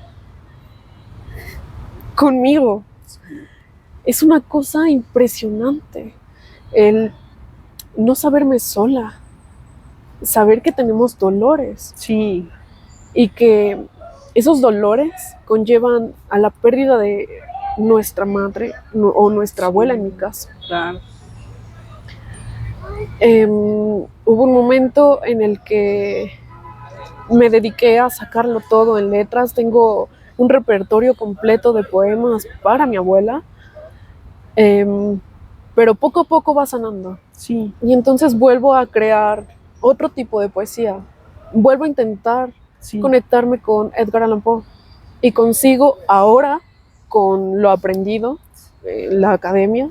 conmigo. Es una cosa impresionante el no saberme sola, saber que tenemos dolores. Sí. Y que esos dolores conllevan a la pérdida de nuestra madre o nuestra abuela, en mi caso. Claro. Hubo un momento en el que me dediqué a sacarlo todo en letras. Tengo un repertorio completo de poemas para mi abuela, pero poco a poco va sanando. Sí. Y entonces vuelvo a crear otro tipo de poesía. Vuelvo a intentar conectarme con Edgar Allan Poe y consigo ahora, con lo aprendido en la academia,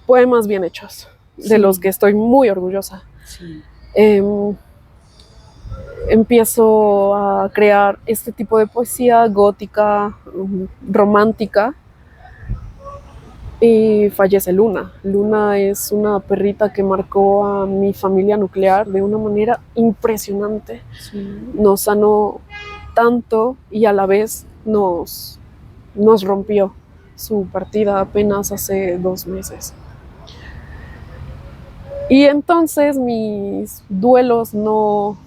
poemas bien hechos, de los que estoy muy orgullosa. Sí. Empiezo a crear este tipo de poesía gótica, romántica, y fallece Luna. Luna es una perrita que marcó a mi familia nuclear de una manera impresionante. Sí. Nos sanó tanto y a la vez nos rompió su partida apenas hace 2 meses. Y entonces mis duelos no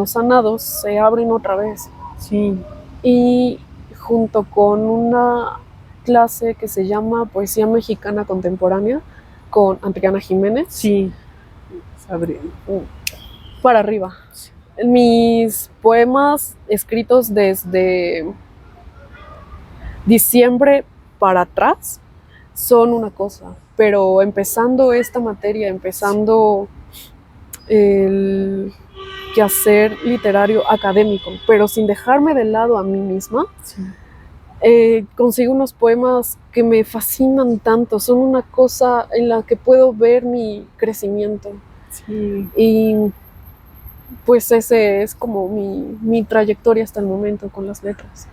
sanados se abren otra vez. Sí. Y junto con una clase que se llama Poesía Mexicana Contemporánea con Adriana Jiménez. Sí, sabré. Para arriba. Mis poemas escritos desde diciembre para atrás son una cosa, pero empezando esta materia, empezando el quehacer literario académico, pero sin dejarme de lado a mí misma, Sí. Consigo unos poemas que me fascinan tanto, son una cosa en la que puedo ver mi crecimiento. Sí. Y pues ese es como mi trayectoria hasta el momento con las letras.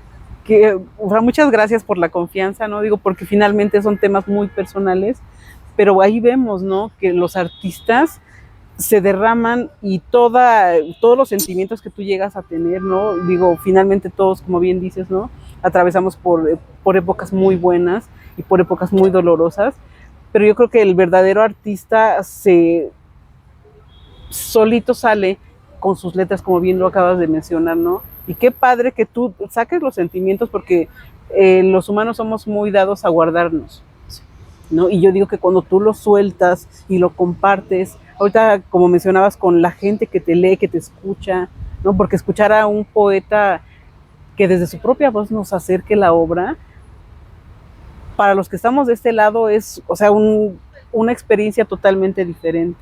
Que, o sea, muchas gracias por la confianza, ¿no? Digo, porque finalmente son temas muy personales, pero ahí vemos, ¿no? Que los artistas se derraman y todos los sentimientos que tú llegas a tener, ¿no? Digo, finalmente todos, como bien dices, ¿no? Atravesamos por épocas muy buenas y por épocas muy dolorosas, pero yo creo que el verdadero artista solito sale con sus letras, como bien lo acabas de mencionar, ¿no? Y qué padre que tú saques los sentimientos, porque los humanos somos muy dados a guardarnos, ¿no? Y yo digo que cuando tú lo sueltas y lo compartes, ahorita como mencionabas, con la gente que te lee, que te escucha, ¿no? Porque escuchar a un poeta que desde su propia voz nos acerque la obra, para los que estamos de este lado es, o sea, una experiencia totalmente diferente.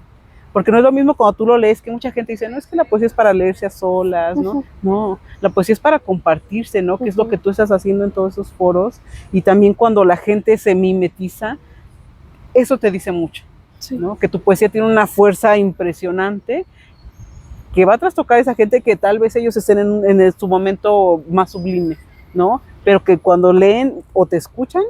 Porque no es lo mismo cuando tú lo lees, que mucha gente dice, no, es que la poesía es para leerse a solas, ¿no? Uh-huh. No, la poesía es para compartirse, ¿no? Que es lo que tú estás haciendo en todos esos foros. Y también cuando la gente se mimetiza, eso te dice mucho, Sí. ¿no? Que tu poesía tiene una fuerza impresionante que va a trastocar a esa gente que tal vez ellos estén en su momento más sublime, ¿no? Pero que cuando leen o te escuchan,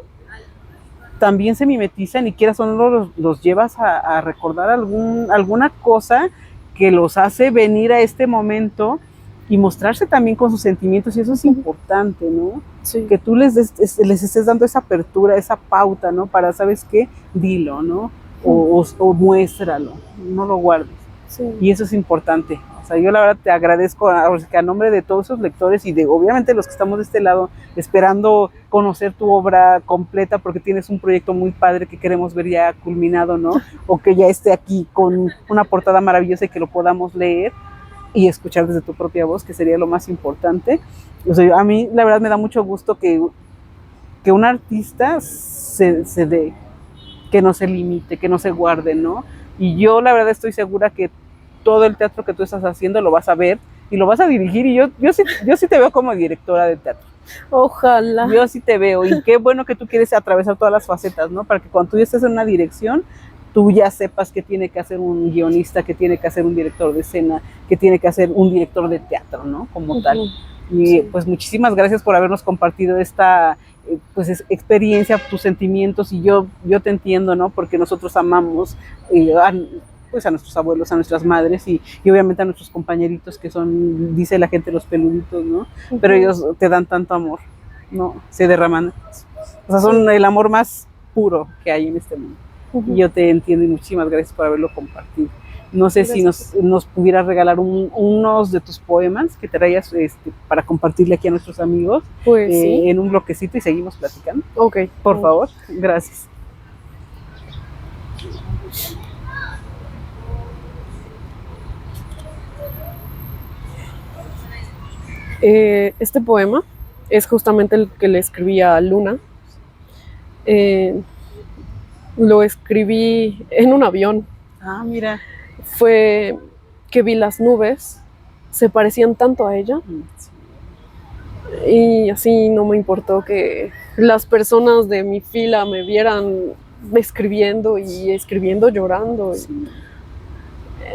también se mimetizan y quieras o no los llevas a recordar alguna cosa que los hace venir a este momento y mostrarse también con sus sentimientos, y eso es importante, ¿no? Sí. Que tú les estés dando esa apertura, esa pauta, ¿no? Para, ¿sabes qué? Dilo, ¿no? O muéstralo, no lo guardes. Sí. Y eso es importante. O sea, yo la verdad te agradezco a nombre de todos esos lectores y de obviamente los que estamos de este lado esperando conocer tu obra completa, porque tienes un proyecto muy padre que queremos ver ya culminado, ¿no? O que ya esté aquí con una portada maravillosa y que lo podamos leer y escuchar desde tu propia voz, que sería lo más importante. O sea, a mí la verdad me da mucho gusto que un artista se dé, que no se limite, que no se guarde, ¿no? Y yo la verdad estoy segura que todo el teatro que tú estás haciendo lo vas a ver y lo vas a dirigir, y yo sí te veo como directora de teatro. Ojalá. Yo sí te veo, y qué bueno que tú quieres atravesar todas las facetas, ¿no? Para que cuando tú ya estés en una dirección, tú ya sepas qué tiene que hacer un guionista, qué tiene que hacer un director de escena, qué tiene que hacer un director de teatro, ¿no? Como tal. Y sí, pues muchísimas gracias por habernos compartido esta pues experiencia, tus sentimientos, y yo te entiendo, ¿no? Porque nosotros amamos pues a nuestros abuelos, a nuestras madres y obviamente a nuestros compañeritos que son, dice la gente, los peluditos, ¿no? Pero ellos te dan tanto amor, ¿no? Se derraman. O sea, son el amor más puro que hay en este mundo. Y yo te entiendo y muchísimas gracias por haberlo compartido. No sé si nos pudieras regalar unos de tus poemas que traigas para compartirle aquí a nuestros amigos, pues, sí, en un bloquecito, y seguimos platicando. Ok. Por favor, gracias. Este poema es justamente el que le escribí a Luna. Lo escribí en un avión. Ah, mira. Fue que vi las nubes, se parecían tanto a ella. Sí. Y así no me importó que las personas de mi fila me vieran escribiendo llorando. Sí.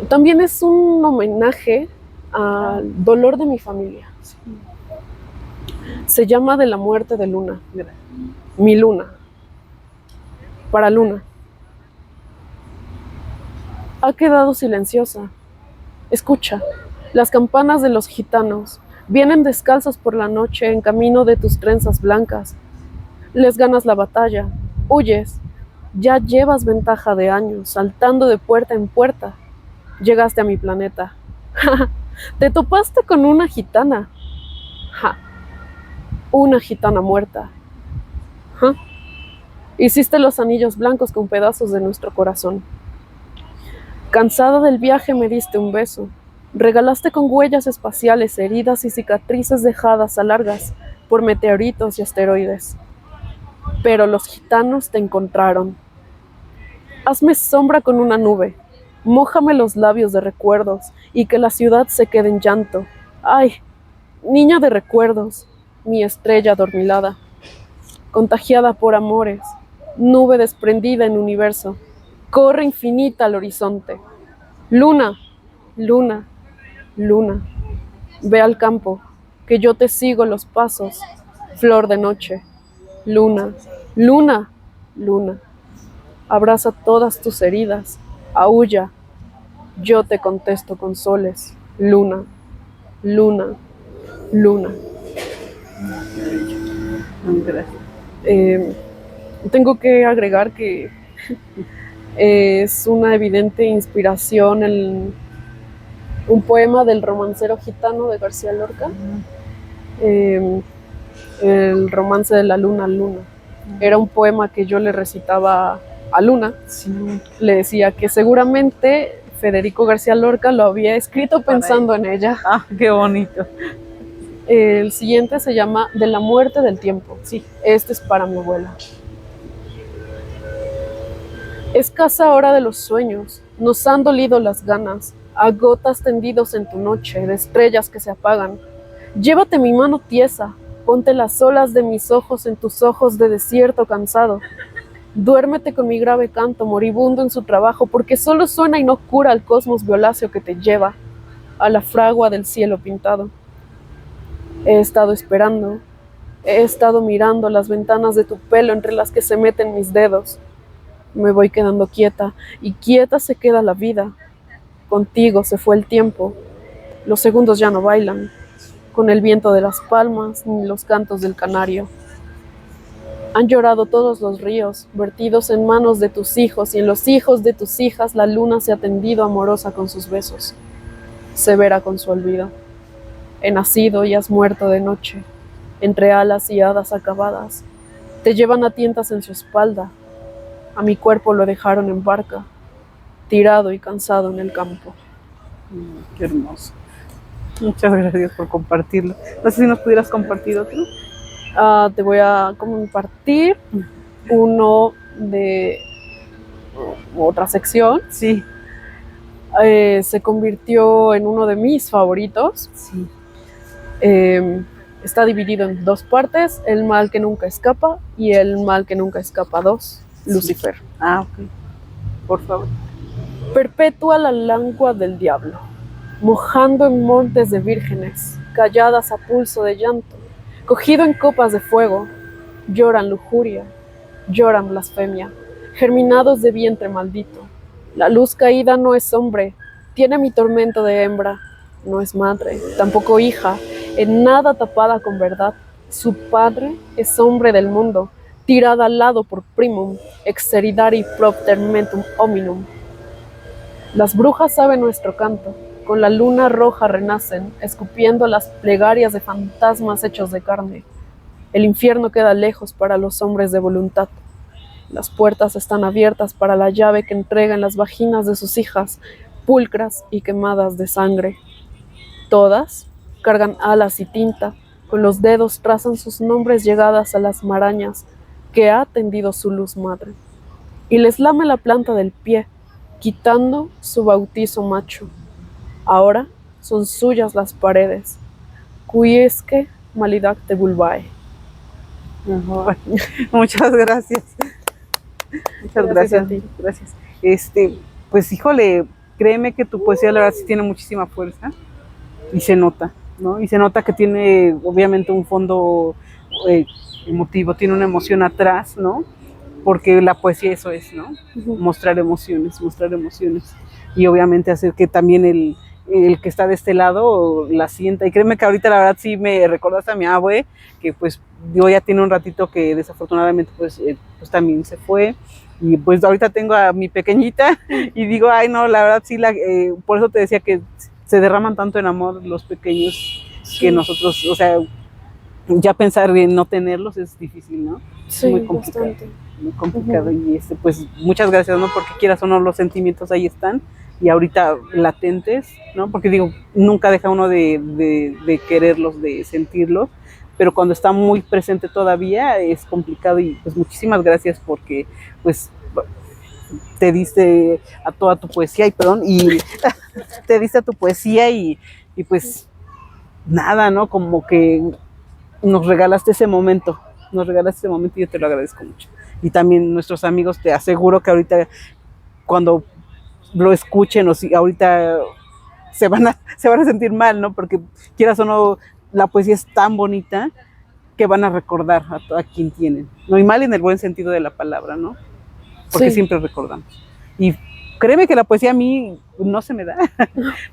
También es un homenaje al dolor de mi familia. Sí. Se llama De la muerte de Luna. Mi Luna. Para Luna. Ha quedado silenciosa. Escucha, las campanas de los gitanos vienen descalzos por la noche en camino de tus trenzas blancas. Les ganas la batalla, huyes, ya llevas ventaja de años, saltando de puerta en puerta. Llegaste a mi planeta. Te topaste con una gitana. Ja, una gitana muerta. Ja. Hiciste los anillos blancos con pedazos de nuestro corazón. Cansada del viaje me diste un beso. Regalaste con huellas espaciales heridas y cicatrices dejadas a largas por meteoritos y asteroides. Pero los gitanos te encontraron. Hazme sombra con una nube. Mójame los labios de recuerdos y que la ciudad se quede en llanto. Ay, niña de recuerdos, mi estrella adormilada. Contagiada por amores, nube desprendida en universo. Corre infinita al horizonte. Luna, luna, luna. Ve al campo, que yo te sigo los pasos. Flor de noche. Luna, luna, luna. Abraza todas tus heridas. Aúlla. Yo te contesto con soles. Luna, luna, luna. Gracias. Tengo que agregar que es una evidente inspiración un poema del romancero gitano de García Lorca, el romance de la luna al luna. Era un poema que yo le recitaba a Luna. Sí. Le decía que seguramente Federico García Lorca lo había escrito pensando en ella. Ah, qué bonito. El siguiente se llama De la muerte del tiempo. Sí, este es para mi abuela. Escasa hora de los sueños, nos han dolido las ganas, a gotas tendidos en tu noche, de estrellas que se apagan. Llévate mi mano tiesa, ponte las olas de mis ojos en tus ojos de desierto cansado. Duérmete con mi grave canto, moribundo en su trabajo, porque solo suena y no cura al cosmos violáceo que te lleva a la fragua del cielo pintado. He estado esperando, he estado mirando las ventanas de tu pelo entre las que se meten mis dedos. Me voy quedando quieta, y quieta se queda la vida. Contigo se fue el tiempo, los segundos ya no bailan, con el viento de las palmas ni los cantos del canario. Han llorado todos los ríos, vertidos en manos de tus hijos, y en los hijos de tus hijas la luna se ha tendido amorosa con sus besos, severa con su olvido. He nacido y has muerto de noche, entre alas y hadas acabadas. Te llevan a tientas en su espalda, a mi cuerpo lo dejaron en barca, tirado y cansado en el campo. Qué hermoso. Muchas gracias por compartirlo. No sé si nos pudieras compartir otro. Te voy a compartir uno de otra sección. Sí. Se convirtió en uno de mis favoritos. Sí. Está dividido en dos partes: El mal que nunca escapa y El mal que nunca escapa 2, Lucifer. Sí. Ah, ok. Por favor. Perpetua la lengua del diablo, mojando en montes de vírgenes, calladas a pulso de llanto, cogido en copas de fuego, lloran lujuria, lloran blasfemia, germinados de vientre maldito. La luz caída no es hombre, tiene mi tormento de hembra, no es madre, tampoco hija, en nada tapada con verdad. Su padre es hombre del mundo, tirada al lado por primum, exeridari propter mentum hominum. Las brujas saben nuestro canto, con la luna roja renacen, escupiendo las plegarias de fantasmas hechos de carne. El infierno queda lejos para los hombres de voluntad. Las puertas están abiertas para la llave que entrega en las vaginas de sus hijas, pulcras y quemadas de sangre. Todas cargan alas y tinta, con los dedos trazan sus nombres llegadas a las marañas que ha tendido su luz madre, y les lame la planta del pie, quitando su bautizo macho. Ahora son suyas las paredes, cuiesque malidacte vulvae. Muchas gracias. Muchas gracias. A ti. Gracias. Pues híjole, créeme que tu poesía la verdad sí tiene muchísima fuerza y se nota, ¿no? Y se nota que tiene obviamente un fondo emotivo, tiene una emoción atrás, ¿no? porque la poesía eso es, ¿no? Ujú. Mostrar emociones, y obviamente hacer que también el que está de este lado la sienta. Y créeme que ahorita la verdad sí me recordaste a mi abue, que pues yo ya tiene un ratito que desafortunadamente pues también se fue. Y pues ahorita tengo a mi pequeñita y digo, ay no, la verdad sí, por eso te decía que se derraman tanto en amor los pequeños que Sí, nosotros, o sea, ya pensar en no tenerlos es difícil, ¿no? Es muy sí, complicado, bastante. muy complicado. Ujú. Y pues muchas gracias, ¿no? Porque quieras o no, los sentimientos ahí están y ahorita latentes, ¿no? Porque digo, nunca deja uno de quererlos, de sentirlos, pero cuando está muy presente todavía es complicado. Y pues muchísimas gracias porque pues te diste a toda tu poesía, y perdón, y te diste a tu poesía y pues nada, ¿no? Como que nos regalaste ese momento y yo te lo agradezco mucho. Y también nuestros amigos, te aseguro que ahorita cuando lo escuchen o si ahorita se van a sentir mal, ¿no? Porque quieras o no, la poesía es tan bonita que van a recordar a quien tienen, ¿no? Y mal en el buen sentido de la palabra, ¿no? Porque Sí, siempre recordamos. Y créeme que la poesía a mí no se me da,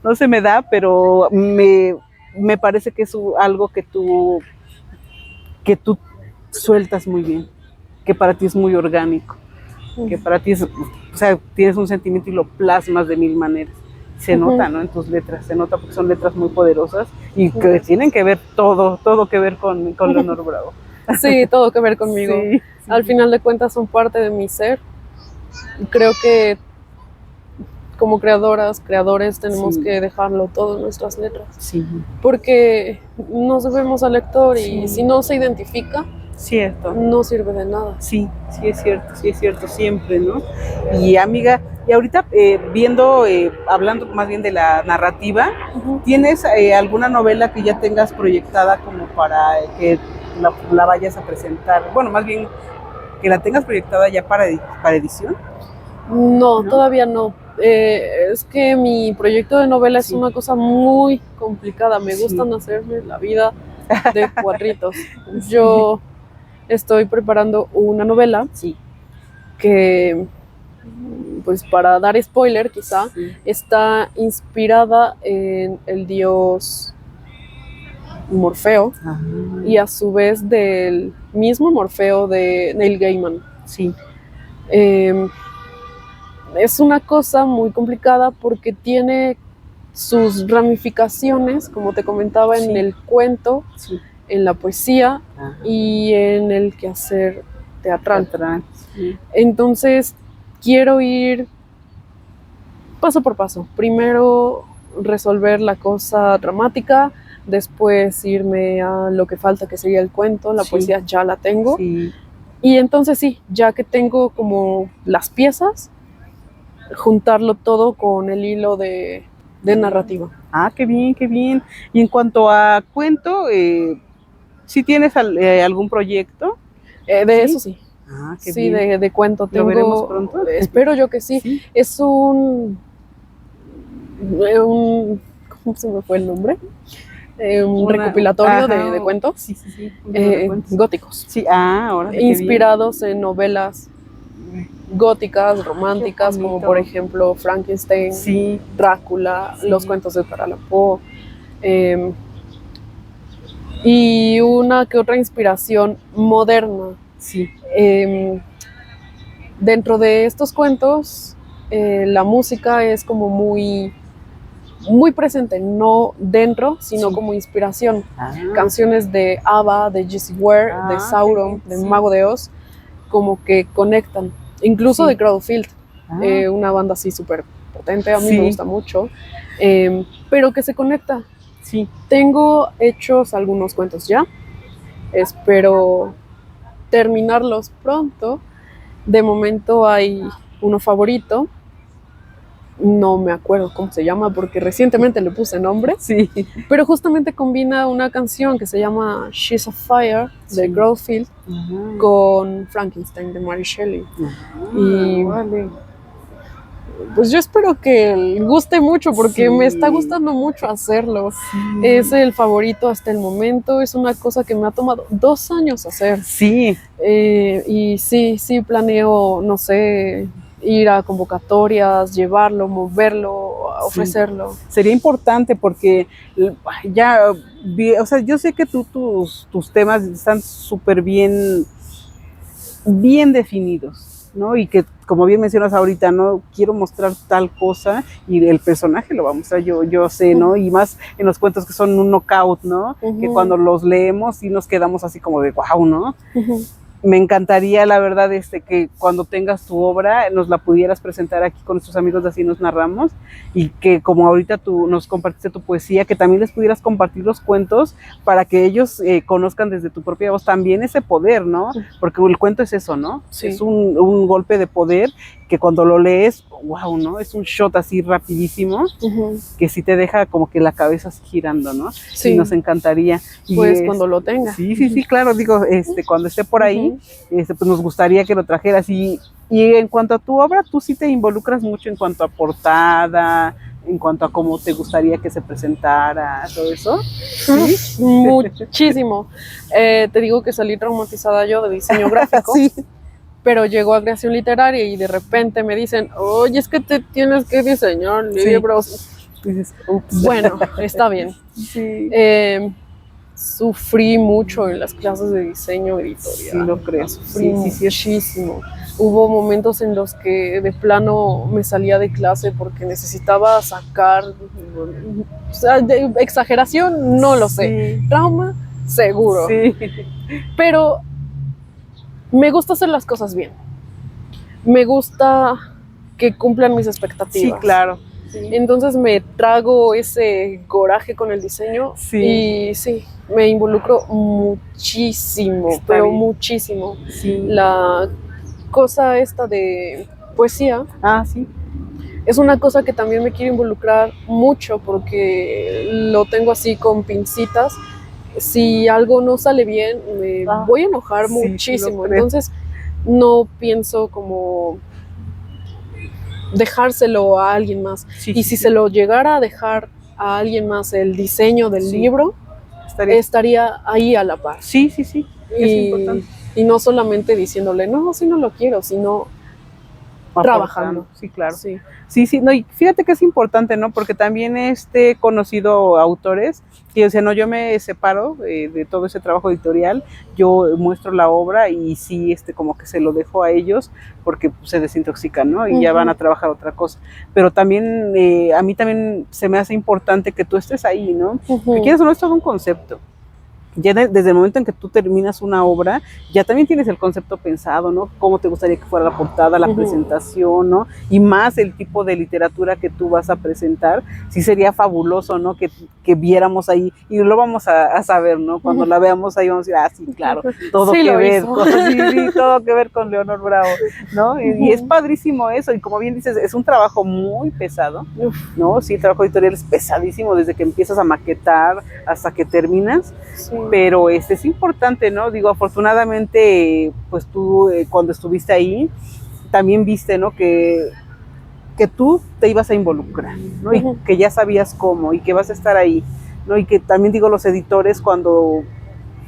no se me da, pero me parece que es algo que tú sueltas muy bien, que para ti es muy orgánico, que para ti es, o sea, tienes un sentimiento y lo plasmas de mil maneras. Se ujú. nota, ¿no? En tus letras, se nota porque son letras muy poderosas y que tienen Gracias. que ver todo que ver con Leonor Bravo. Sí, todo que ver conmigo. Sí, Al sí, final de cuentas son parte de mi ser. Creo que como creadoras, creadores, tenemos sí, que dejarlo todo en nuestras letras. sí, Porque nos debemos al lector y si sí, no se identifica, cierto. no sirve de nada. Sí es cierto, siempre, ¿no? Y amiga, y ahorita viendo, hablando más bien de la narrativa, Ujú. ¿tienes alguna novela que ya tengas proyectada como para que la vayas a presentar? Bueno, más bien que la tengas proyectada ya para edición, No, ¿no? todavía no. Es que mi proyecto de novela es Sí, una cosa muy complicada. Me sí, gustan hacerme la vida de cuadritos. sí, Yo estoy preparando una novela sí, que, pues para dar spoiler quizá, sí. está inspirada en el dios Morfeo Ah, y a su vez del mismo Morfeo de Neil Gaiman. sí, Eh, es una cosa muy complicada porque tiene sus ramificaciones, como te comentaba, en sí, el cuento, sí. en la poesía Ah, y en el quehacer teatral. teatral, sí, Entonces, quiero ir paso por paso. Primero resolver la cosa dramática, después irme a lo que falta, que sería el cuento, la sí, poesía ya la tengo. sí. Y entonces sí, ya que tengo como las piezas, juntarlo todo con el hilo de narrativa. Ah, qué bien, qué bien. Y en cuanto a cuento, ¿sí tienes algún proyecto? De eso Sí. sí, Ah, qué sí, bien. de cuento ¿Lo veremos tengo, pronto? espero yo que sí. Sí. Es un ¿cómo se me fue el nombre? Un recopilatorio de Ajá, cuentos sí, un libro de cuentos. góticos, Sí, órale, qué bien. inspirados en novelas góticas, Qué románticas, como por bonito. ejemplo Frankenstein, Sí, Drácula, los sí, cuentos de Edgar Allan Poe, eh, y una que otra inspiración moderna. sí, Eh, dentro de estos cuentos, la música es como muy presente, no dentro, sino sí. como inspiración. Ah, Canciones de ABBA, de Jessie Ware, de qué Sauron, bien, de sí. Mago de Oz, como que conectan. Incluso de Sí. Crowdfield, Ah, una banda así súper potente, a mí me sí, gusta mucho, pero que se conecta. sí. Tengo hechos algunos cuentos ya, espero terminarlos pronto. De momento hay uno favorito, no me acuerdo cómo se llama porque recientemente le puse nombre, Sí. pero justamente combina una canción que se llama She's a Fire de Sí. Crowdfield Ajá. con Frankenstein de Mary Shelley. Ah, Y vale. Pues yo espero que guste mucho porque Sí. me está gustando mucho hacerlo. Sí. Es el favorito hasta el momento, es una cosa que me ha tomado 2 años hacer. Sí, Y sí, sí planeo, no sé, ir a convocatorias, llevarlo, moverlo, sí. ofrecerlo. Sería importante porque ya, o sea, yo sé que tus temas están súper bien definidos, ¿no? Y que, como bien mencionas ahorita, ¿no? Quiero mostrar tal cosa y el personaje lo va a mostrar, yo sé, ¿no? Y más en los cuentos que son un knockout, ¿no? Que cuando los leemos sí nos quedamos así como de wow, ¿no? Me encantaría, la verdad, que cuando tengas tu obra nos la pudieras presentar aquí con nuestros amigos de Así Nos Narramos y que como ahorita tú nos compartiste tu poesía, que también les pudieras compartir los cuentos para que ellos conozcan desde tu propia voz también ese poder, ¿no? Porque el cuento es eso, ¿no? Sí. Es un golpe de poder que cuando lo lees, wow, ¿no? Es un shot así rapidísimo que sí te deja como que la cabeza girando, ¿no? Sí. Y nos encantaría. Pues y cuando lo tenga. Sí, claro, digo, cuando esté por ahí, pues nos gustaría que lo trajeras. Y en cuanto a tu obra, tú sí te involucras mucho en cuanto a portada, en cuanto a cómo te gustaría que se presentara, todo eso. ¿Sí? Muchísimo. Te digo que salí traumatizada yo de diseño gráfico. Sí. Pero llegó a creación literaria y de repente me dicen, oye, es que te tienes que diseñar libros. Dices, ups. Bueno, está bien. Sí. Sufrí mucho en las clases de diseño editorial. Sí, lo creo. Sufrí Sí. muchísimo. Hubo momentos en los que de plano me salía de clase porque necesitaba sacar, o sea, de exageración, no lo sé. Trauma, seguro. Sí. Pero me gusta hacer las cosas bien. Me gusta que cumplan mis expectativas. Sí, claro. Sí. Entonces me trago ese coraje con el diseño y sí, me involucro muchísimo, pero muchísimo. Sí. La cosa esta de poesía sí. es una cosa que también me quiero involucrar mucho porque lo tengo así con pincitas. Si algo no sale bien, me voy a enojar muchísimo. Entonces no pienso como dejárselo a alguien más. Y si se lo llegara a dejar a alguien más el diseño del libro, estaría ahí a la par. Sí. Es importante. Y no solamente diciéndole, no, si no lo quiero, sino trabajando. Sí, claro. Sí, no, y fíjate que es importante, ¿no? Porque también he conocido autores que dicen, no, yo me separo de todo ese trabajo editorial, yo muestro la obra y sí, como que se lo dejo a ellos porque se desintoxican, ¿no? Y ya van a trabajar otra cosa. Pero también, a mí también se me hace importante que tú estés ahí, ¿no? Que quieras o no, esto es un concepto. Ya desde el momento en que tú terminas una obra, ya también tienes el concepto pensado, ¿no? Cómo te gustaría que fuera la portada, la presentación, ¿no? Y más el tipo de literatura que tú vas a presentar. Sí sería fabuloso, ¿no? Que viéramos ahí, y lo vamos a saber, ¿no? Cuando la veamos ahí vamos a decir, sí, claro, todo que ver, todo que ver con Leonor Bravo, ¿no? Y es padrísimo eso, y como bien dices, es un trabajo muy pesado, ¿no? Sí, el trabajo editorial es pesadísimo desde que empiezas a maquetar hasta que terminas. Sí. Pero es importante, ¿no? Digo, afortunadamente, pues tú cuando estuviste ahí, también viste, ¿no? Que tú te ibas a involucrar, ¿no? Y que ya sabías cómo, y que vas a estar ahí, ¿no? Y que también, digo, los editores cuando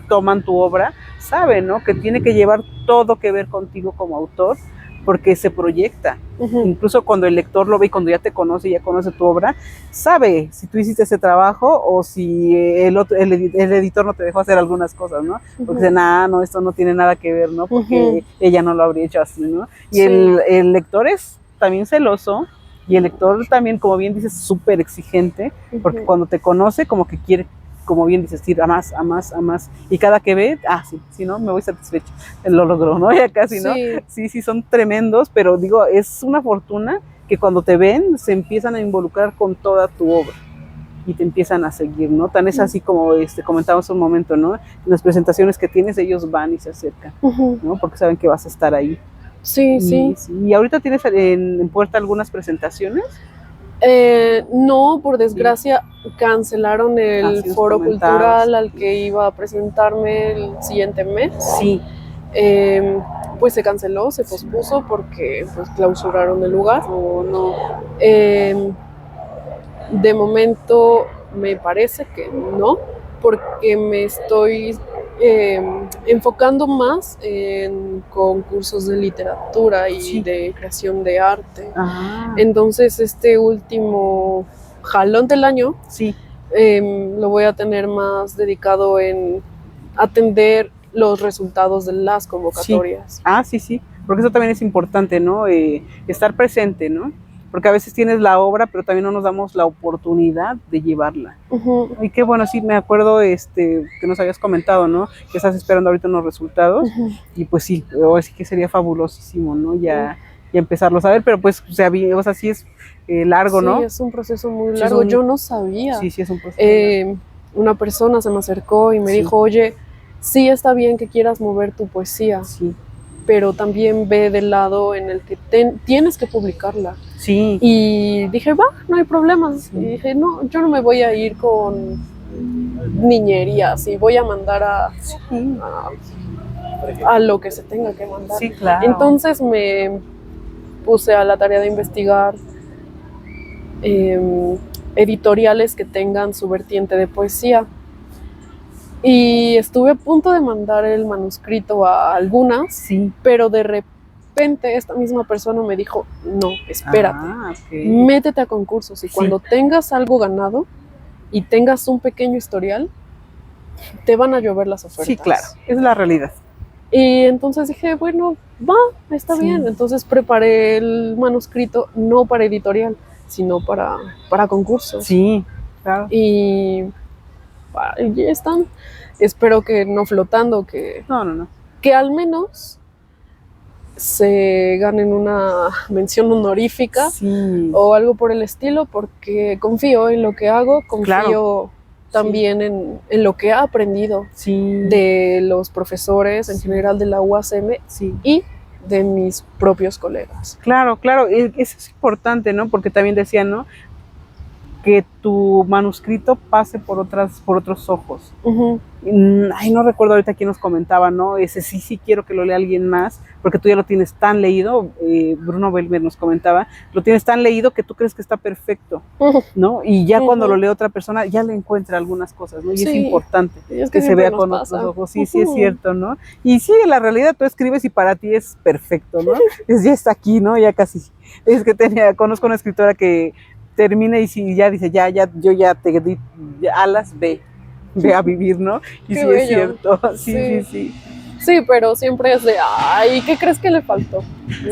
toman tu obra, saben, ¿no? Que tiene que llevar todo que ver contigo como autor, porque se proyecta. Incluso cuando el lector lo ve y cuando ya te conoce y ya conoce tu obra, sabe si tú hiciste ese trabajo o si el editor no te dejó hacer algunas cosas, ¿no? Porque dicen, no, esto no tiene nada que ver, ¿no? Porque ella no lo habría hecho así, ¿no? Y el lector es también celoso y el lector también, como bien dices, súper exigente, porque cuando te conoce como que quiere, como bien dices, ir a más, y cada que ve, sí, ¿no? Me voy satisfecho, lo logró, ¿no? Ya casi, ¿no? Sí, son tremendos, pero digo, es una fortuna que cuando te ven, se empiezan a involucrar con toda tu obra, y te empiezan a seguir, ¿no? Tan es así como comentábamos un momento, ¿no? En las presentaciones que tienes, ellos van y se acercan, ¿no? Porque saben que vas a estar ahí. Sí. ¿Y ahorita tienes en puerta algunas presentaciones? No, por desgracia cancelaron el foro cultural al que iba a presentarme el siguiente mes. Sí. pues se canceló, se pospuso porque pues clausuraron el lugar. O no. Eh, de momento me parece que no, porque me estoy enfocando más en concursos de literatura y Sí. de creación de arte. Ah, Entonces este último jalón del año sí, lo voy a tener más dedicado en atender los resultados de las convocatorias. sí, sí, porque eso también es importante, ¿no? Estar presente, ¿no? Porque a veces tienes la obra, pero también no nos damos la oportunidad de llevarla. Ujú, Y qué bueno, sí, me acuerdo que nos habías comentado, ¿no? Que estás esperando ahorita unos resultados, ujú. y pues sí, ahora sí que sería fabulosísimo, ¿no? Ya empezarlos a ver, pero pues, o sea, sí es largo, Sí, ¿no? es un proceso muy Sí, es largo. Yo no sabía. sí, es un proceso largo. Una persona se me acercó y me Sí. dijo, oye, sí está bien que quieras mover tu poesía, Sí, pero también ve del lado en el que tienes que publicarla. sí, Y dije, va, no hay problema. Sí. Y dije, no, yo no me voy a ir con niñerías y voy a mandar sí, a lo que se tenga que mandar. sí, claro. Entonces me puse a la tarea de investigar editoriales que tengan su vertiente de poesía. Y estuve a punto de mandar el manuscrito a algunas, Sí. pero de repente esta misma persona me dijo, no, espérate, Ok. métete a concursos y Sí. cuando tengas algo ganado y tengas un pequeño historial, te van a llover las ofertas. Sí, claro, es la realidad. Y entonces dije, bueno, va, está Sí. bien. Entonces preparé el manuscrito no para editorial, sino para concursos. Sí, claro. Y ya están. Espero que no flotando, que No. al menos se ganen una mención honorífica Sí. o algo por el estilo, porque confío en lo que hago, confío Claro. también en lo que he aprendido Sí. de los profesores en Sí. general de la UACM Sí. y de mis propios colegas. Claro, eso es importante, ¿no? Porque también decían, ¿no? Que tu manuscrito pase por otros ojos. Uh-huh. Ay, no recuerdo ahorita quién nos comentaba, ¿no? Ese sí quiero que lo lea alguien más, porque tú ya lo tienes tan leído, Bruno Belmer nos comentaba, lo tienes tan leído que tú crees que está perfecto, ¿no? Y ya cuando lo lee otra persona, ya le encuentra algunas cosas, ¿no? Y es importante es que se vea con otros ojos. Sí, sí es cierto, ¿no? Y sí, en la realidad tú escribes y para ti es perfecto, ¿no? Ya está aquí, ¿no? Ya casi. Es que conozco una escritora que termina y si ya dice, yo ya te di alas, ve a vivir, ¿no? Y Qué sí bello. es cierto, sí. Sí, pero siempre es de, ay, ¿qué crees que le faltó?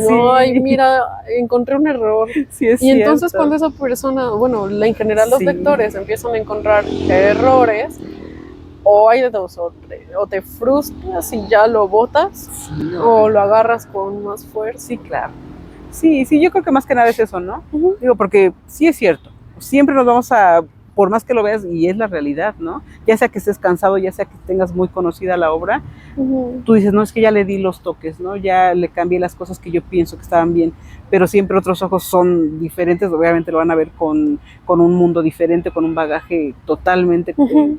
No, ay, mira, encontré un error. Sí es y entonces cierto. cuando esa persona, bueno, en general los lectores empiezan a encontrar errores, o hay de dos, o te frustras y ya lo botas, o lo agarras con más fuerza. Sí, claro. Sí, yo creo que más que nada es eso, ¿no? Uh-huh. Digo, porque sí es cierto, siempre nos vamos por más que lo veas, y es la realidad, ¿no? Ya sea que estés cansado, ya sea que tengas muy conocida la obra, tú dices, no, es que ya le di los toques, ¿no? Ya le cambié las cosas que yo pienso que estaban bien, pero siempre otros ojos son diferentes, obviamente lo van a ver con un mundo diferente, con un bagaje totalmente,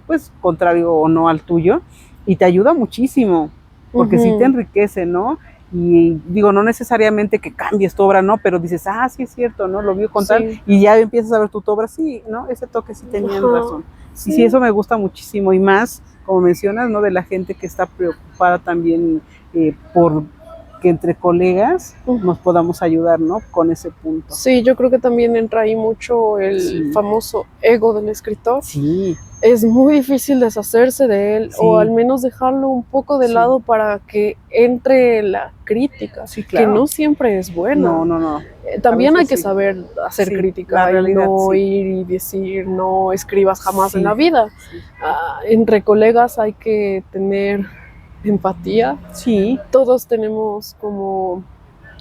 pues, contrario o no al tuyo, y te ayuda muchísimo, porque sí te enriquece, ¿no? Y digo, no necesariamente que cambies tu obra, ¿no? Pero dices, sí es cierto, ¿no? Lo vio con tal, y ya empiezas a ver tu obra, sí, ¿no? Ese toque sí tenían razón. Sí. Y sí, eso me gusta muchísimo, y más, como mencionas, ¿no? De la gente que está preocupada también por que entre colegas nos podamos ayudar, ¿no? Con ese punto. Sí, yo creo que también entra ahí mucho el famoso ego del escritor. Sí. Es muy difícil deshacerse de él, o al menos dejarlo un poco de lado para que entre la crítica, que no siempre es buena. No. También hay que saber hacer crítica, y no ir y decir, no escribas jamás en la vida. Entre colegas hay que tener empatía. Sí. Todos tenemos como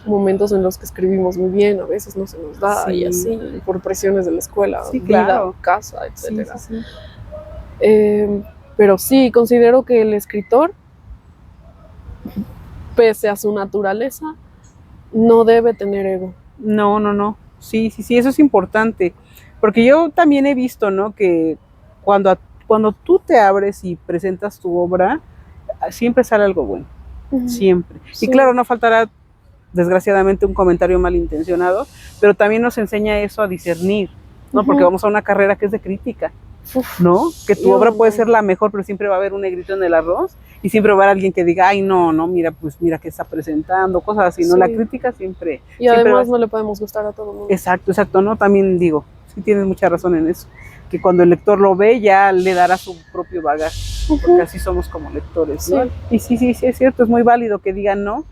momentos en los que escribimos muy bien, a veces no se nos da, y así, por presiones de la escuela, vida, casa, etc. Sí. Pero sí, considero que el escritor, pese a su naturaleza, no debe tener ego. No. Sí, eso es importante, porque yo también he visto, ¿no? Que cuando tú te abres y presentas tu obra, siempre sale algo bueno. siempre. Sí. Y claro, no faltará desgraciadamente un comentario malintencionado, pero también nos enseña eso a discernir, ¿no? Porque vamos a una carrera que es de crítica, ¿no? Que tu obra puede ser la mejor, pero siempre va a haber un negrito en el arroz y siempre va a haber alguien que diga, ay, no, mira, pues mira que está presentando, cosas así, ¿no? La crítica siempre. Y además no le podemos gustar a todo el mundo. Exacto, ¿no? También digo, sí tienes mucha razón en eso, que cuando el lector lo ve ya le dará su propio bagaje, porque así somos como lectores, ¿no? Y sí, es cierto, es muy válido que digan no,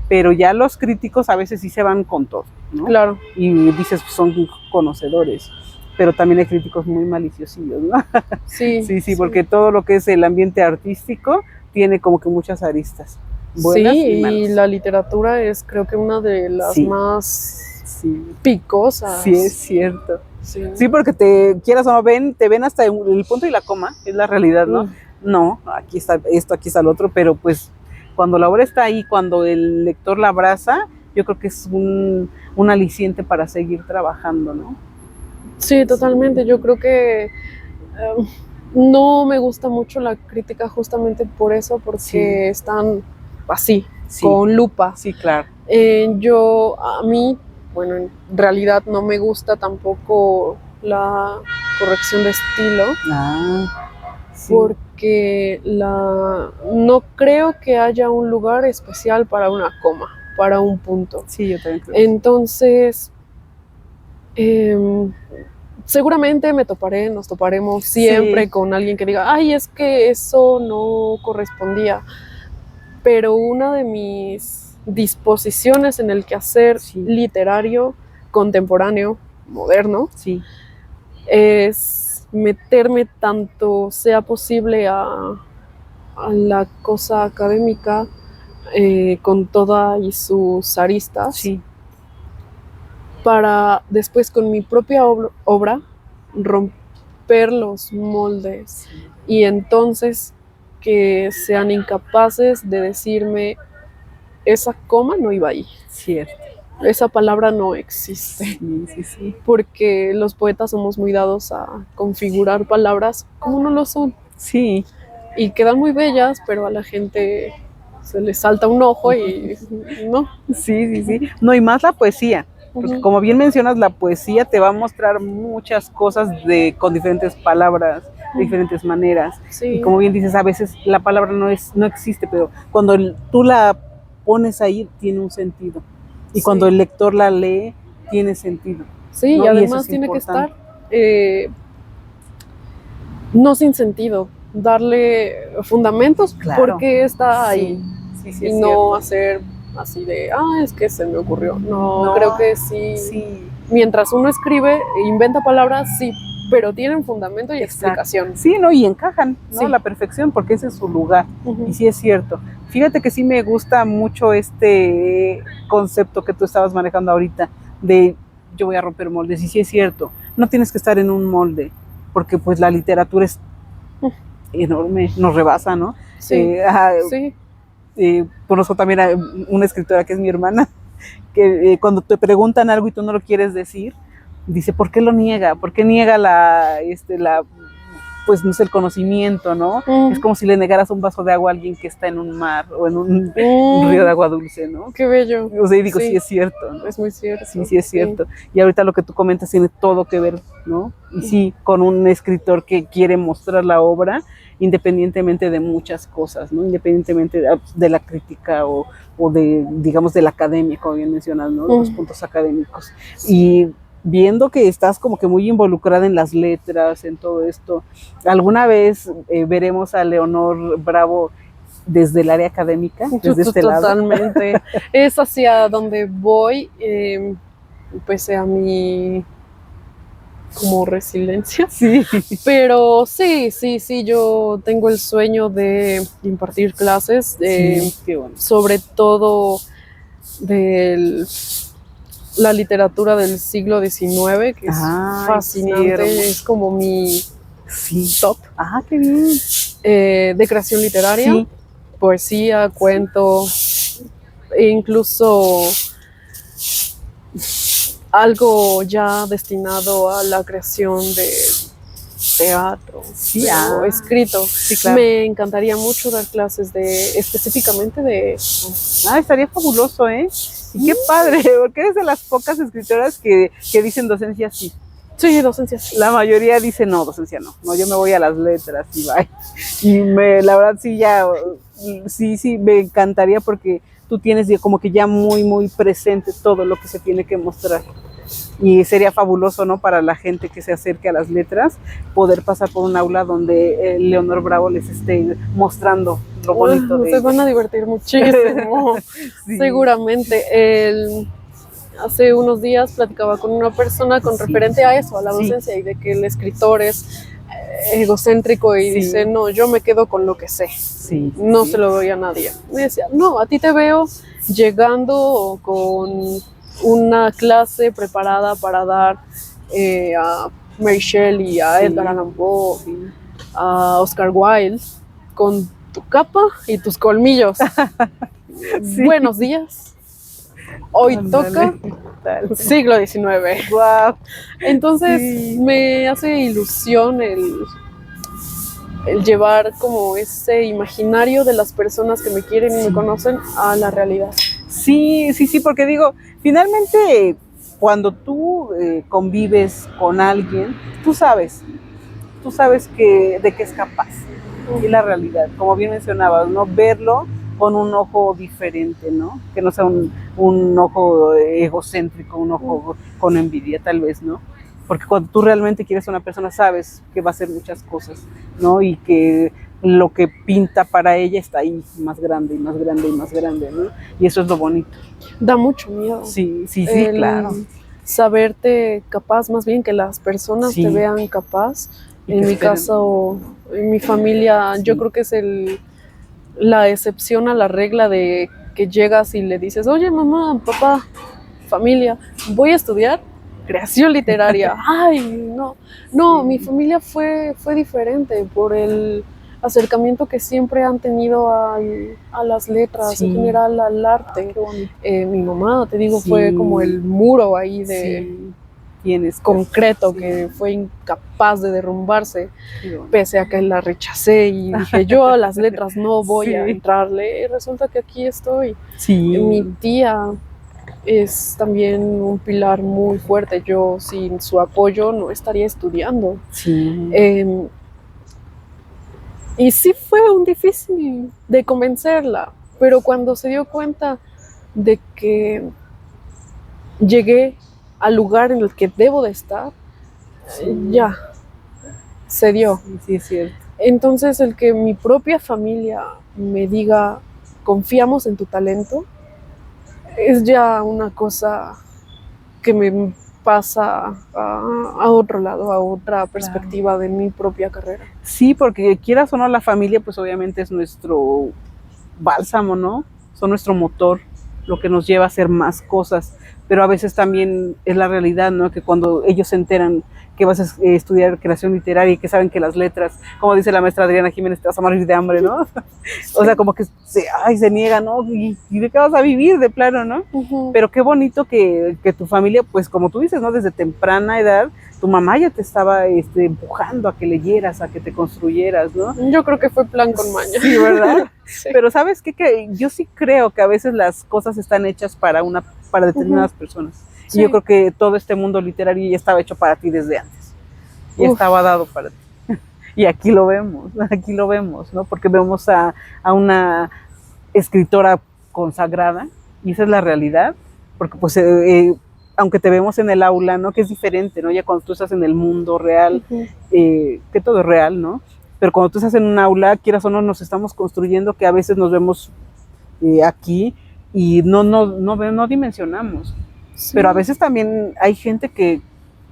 pero ya los críticos a veces sí se van con todo, ¿no? Claro. Y dices, son conocedores, pero también hay críticos muy maliciosillos, ¿no? Sí. Sí, porque todo lo que es el ambiente artístico tiene como que muchas aristas. Buenas y malas. Y la literatura es creo que una de las más picosas. Sí, es cierto. Sí, porque quieras o no te ven hasta el punto y la coma, es la realidad, ¿no? No, aquí está esto, aquí está lo otro, pero pues cuando la obra está ahí, cuando el lector la abraza, yo creo que es un aliciente para seguir trabajando, ¿no? Sí, totalmente. Yo creo que no me gusta mucho la crítica justamente por eso, porque están así, con lupa. Sí, claro. A mí, bueno, en realidad no me gusta tampoco la corrección de estilo. Porque no creo que haya un lugar especial para una coma, para un punto. Sí, yo también creo. Entonces, seguramente nos toparemos siempre con alguien que diga, ay, es que eso no correspondía. Pero una de mis disposiciones en el quehacer literario, contemporáneo, moderno, es meterme tanto sea posible a la cosa académica con todas y sus aristas, para después con mi propia obra romper los moldes y entonces que sean incapaces de decirme esa coma no iba ahí. Cierto. Esa palabra no existe. Sí. Porque los poetas somos muy dados a configurar palabras como no lo son. Sí. Y quedan muy bellas, pero a la gente se les salta un ojo y no. Sí. No, y más la poesía. Porque como bien mencionas, la poesía te va a mostrar muchas cosas con diferentes palabras, de diferentes maneras. Y como bien dices, a veces la palabra no existe, pero cuando tú la pones ahí, tiene un sentido. Y cuando el lector la lee, tiene sentido. Sí, ¿no? Y además tiene que estar no sin sentido, darle fundamentos porque está ahí. Sí, y no hacer así de, es que se me ocurrió. No, creo que sí. Mientras uno escribe, inventa palabras, pero tienen fundamento y explicación. Sí, ¿no? Y encajan, ¿no? A la perfección, porque ese es su lugar. Y sí es cierto. Fíjate que sí me gusta mucho este concepto que tú estabas manejando ahorita, de yo voy a romper moldes. Y sí es cierto, no tienes que estar en un molde, porque pues la literatura es enorme, nos rebasa, ¿no? Conozco también a una escritora que es mi hermana, que cuando te preguntan algo y tú no lo quieres decir, dice, ¿por qué lo niega? ¿Por qué niega pues no sé, el conocimiento, ¿no? Es como si le negaras un vaso de agua a alguien que está en un mar o en un río de agua dulce, ¿no? Qué bello. O sea, y digo, sí es cierto, ¿no? Es muy cierto. Sí es cierto. Y ahorita lo que tú comentas tiene todo que ver, ¿no? Y sí, con un escritor que quiere mostrar la obra independientemente de muchas cosas, ¿no? Independientemente de la crítica o de, digamos, de la academia, como bien mencionas, ¿no? De los puntos académicos. Y viendo que estás como que muy involucrada en las letras, en todo esto, ¿alguna vez veremos a Leonor Bravo desde el área académica, desde este lado? Totalmente. Es hacia donde voy, pese a mi como resiliencia. Pero sí, yo tengo el sueño de impartir clases, sobre todo la literatura del siglo XIX, que es fascinante, es como mi top. Qué bien. De creación literaria, poesía, cuento, e incluso algo ya destinado a la creación de teatro, Sí, pero escrito. sí, claro. Me encantaría mucho dar clases específicamente de eso. Estaría fabuloso, ¿eh? Y qué padre, porque eres de las pocas escritoras que dicen docencia sí. Sí, docencia sí. La mayoría dice no, docencia no. No, yo me voy a las letras y bye. La verdad sí, me encantaría porque tú tienes como que ya muy, muy presente todo lo que se tiene que mostrar. Y sería fabuloso, ¿no? Para la gente que se acerque a las letras, poder pasar por un aula donde Leonor Bravo les esté mostrando lo bonito de Se van a divertir muchísimo, sí. Seguramente. Hace unos días platicaba con una persona con referente a eso, a la docencia, y de que el escritor es egocéntrico y dice, no, yo me quedo con lo que sé, no se lo doy a nadie. Me decía, no, a ti te veo llegando con una clase preparada para dar a Mary Shelley, a Edgar Allan Poe, a Oscar Wilde, con tu capa y tus colmillos. Buenos días. Hoy toca siglo XIX. Wow. Entonces me hace ilusión el llevar como ese imaginario de las personas que me quieren y me conocen a la realidad. Sí, porque digo, finalmente cuando tú convives con alguien, tú sabes de qué es capaz. Y la realidad, como bien mencionabas, ¿no? Verlo con un ojo diferente, ¿no? Que no sea un ojo egocéntrico, un ojo con envidia, tal vez, ¿no? Porque cuando tú realmente quieres a una persona, sabes que va a hacer muchas cosas, ¿no? Y que lo que pinta para ella está ahí, más grande y más grande y más grande, ¿no? Y eso es lo bonito. Da mucho miedo. Sí, claro. Saberte capaz, más bien que las personas te vean capaz. En mi caso, en mi familia, yo creo que es la excepción a la regla de que llegas y le dices, oye, mamá, papá, familia, voy a estudiar creación literaria. Ay, no, mi familia fue diferente por el acercamiento que siempre han tenido a las letras, en general al arte. Mi mamá, te digo, fue como el muro ahí de concreto que fue incapaz de derrumbarse, pese a que la rechacé y dije, yo a las letras no voy a entrarle, y resulta que aquí estoy. Mi tía es también un pilar muy fuerte. Yo sin su apoyo no estaría estudiando. Y sí fue un difícil de convencerla, pero cuando se dio cuenta de que llegué al lugar en el que debo de estar, ya se dio. Sí, es cierto. Entonces el que mi propia familia me diga, confiamos en tu talento, es ya una cosa que me pasa a otro lado, a otra perspectiva de mi propia carrera. Sí, porque quieras o no, la familia pues obviamente es nuestro bálsamo, ¿no? Son nuestro motor, lo que nos lleva a hacer más cosas, pero a veces también es la realidad, ¿no? Que cuando ellos se enteran que vas a estudiar creación literaria y que saben que las letras, como dice la maestra Adriana Jiménez, te vas a morir de hambre, ¿no? O sea, como que se niega, ¿no? ¿Y de qué vas a vivir de plano, no? Pero qué bonito que tu familia, pues como tú dices, ¿no? Desde temprana edad, tu mamá ya te estaba empujando a que leyeras, a que te construyeras, ¿no? Yo creo que fue plan con maña. Sí, ¿verdad? Sí. Pero ¿sabes qué? Que yo sí creo que a veces las cosas están hechas para determinadas personas. Sí. Y yo creo que todo este mundo literario ya estaba hecho para ti desde antes. Ya estaba dado para ti. Y aquí lo vemos, ¿no? Porque vemos a una escritora consagrada, y esa es la realidad, porque pues aunque te vemos en el aula, ¿no? Que es diferente, ¿no? Ya cuando tú estás en el mundo real, que todo es real, ¿no? Pero cuando tú estás en un aula, quieras o no, nos estamos construyendo, que a veces nos vemos aquí y no dimensionamos. Sí. Pero a veces también hay gente que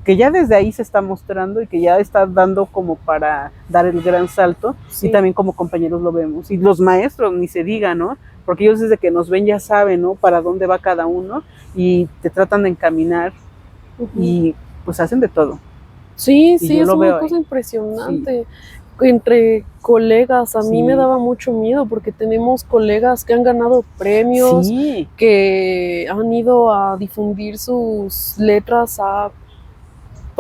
ya desde ahí se está mostrando y que ya está dando como para dar el gran salto, sí. Y también como compañeros lo vemos. Y los maestros, ni se diga, ¿no? Porque ellos desde que nos ven ya saben, ¿no? Para dónde va cada uno y te tratan de encaminar y pues hacen de todo. Sí, es una cosa impresionante. Sí. Entre colegas, a mí me daba mucho miedo porque tenemos colegas que han ganado premios, que han ido a difundir sus letras a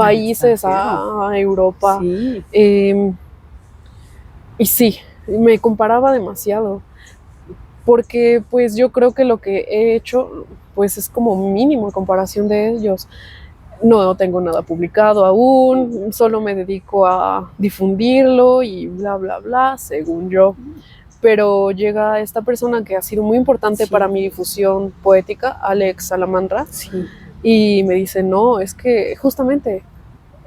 países, extranjero. a Europa. Sí, Eh, y sí, me comparaba demasiado, porque pues yo creo que lo que he hecho pues es como mínimo en comparación de ellos. No tengo nada publicado aún, solo me dedico a difundirlo y bla, bla, bla, según yo. Pero llega esta persona que ha sido muy importante sí, para mi difusión poética, Alex Salamandra, sí, y me dice, no, es que justamente,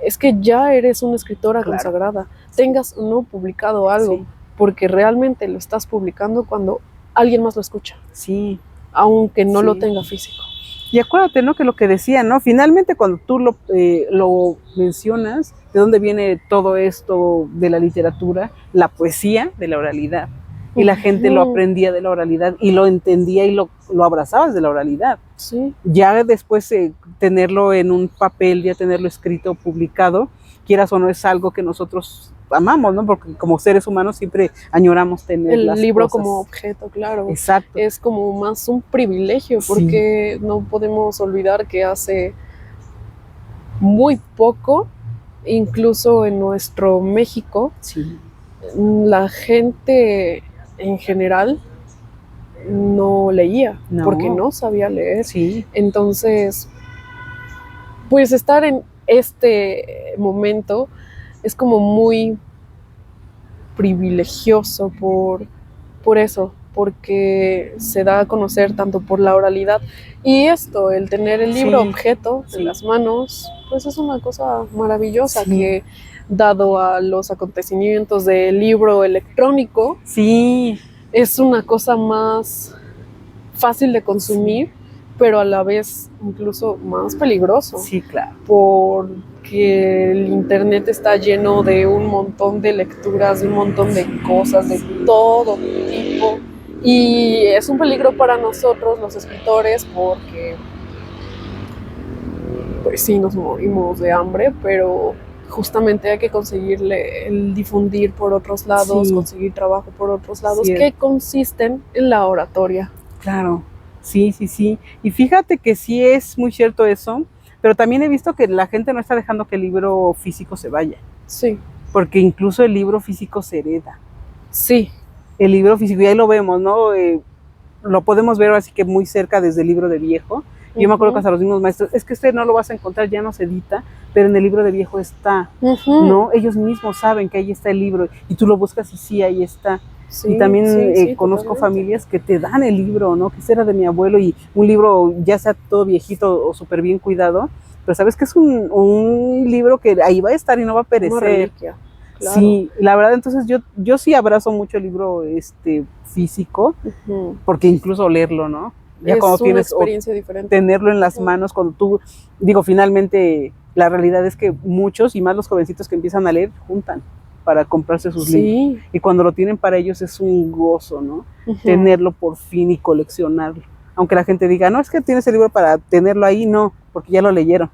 es que ya eres una escritora claro, consagrada, tengas o no publicado algo, sí, porque realmente lo estás publicando cuando alguien más lo escucha, sí, aunque no lo sí. tenga físico. Y acuérdate, ¿no? Que lo que decía, ¿no? Finalmente cuando tú lo mencionas, ¿de dónde viene todo esto de la literatura? La poesía de la oralidad. Y la gente lo Ujú, aprendía de la oralidad y lo entendía y lo abrazabas de la oralidad. sí, Ya después tenerlo en un papel, ya tenerlo escrito, publicado, quieras o no, es algo que nosotros amamos, ¿no? Porque como seres humanos siempre añoramos tener el las libro como cosas. objeto, claro, Exacto. es como más un privilegio, Sí, porque no podemos olvidar que hace muy poco, incluso en nuestro México, sí. la gente en general no leía porque No, no sabía leer. sí, Entonces, pues estar en este momento es como muy privilegioso por eso, porque se da a conocer tanto por la oralidad y esto, el tener el libro sí, objeto en sí, las manos, pues es una cosa maravillosa sí, que dado a los acontecimientos del libro electrónico, sí, es una cosa más fácil de sí, consumir, pero a la vez incluso más peligroso, sí, claro. porque el internet está lleno de un montón de lecturas, de un montón de cosas, de todo tipo. Y es un peligro para nosotros, los escritores, porque pues sí, nos morimos de hambre, pero justamente hay que conseguirle el difundir por otros lados, Sí, conseguir trabajo por otros lados, que cierto, consisten en la oratoria. claro. Sí, sí, sí. Y fíjate que sí es muy cierto eso, pero también he visto que la gente no está dejando que el libro físico se vaya, Sí, porque incluso el libro físico se hereda. sí. El libro físico, y ahí lo vemos, ¿no? Lo podemos ver así que muy cerca desde el libro de viejo. Yo me acuerdo que Uh-huh, hasta los mismos maestros, es que este no lo vas a encontrar, ya no se edita, pero en el libro de viejo está, uh-huh. ¿no? Ellos mismos saben que ahí está el libro y tú lo buscas y sí, ahí está. Y Sí, también sí, sí, conozco totalmente. familias que te dan el libro, ¿no? Que ese era de mi abuelo y un libro ya sea todo viejito o súper bien cuidado, pero sabes que es un libro que ahí va a estar y no va a Una perecer. reliquia, claro. Sí, la verdad, entonces yo sí abrazo mucho el libro físico, Uh-huh. porque incluso leerlo, ¿no? Ya cuando Es una tienes, o experiencia diferente. tenerlo en las Uh-huh. manos, cuando tú, digo, finalmente, la realidad es que muchos, y más los jovencitos que empiezan a leer, juntan para comprarse sus libros. Sí. Y cuando lo tienen para ellos es un gozo, ¿no? Uh-huh. Tenerlo por fin y coleccionarlo. Aunque la gente diga, no, es que tienes el libro para tenerlo ahí, no, porque ya lo leyeron.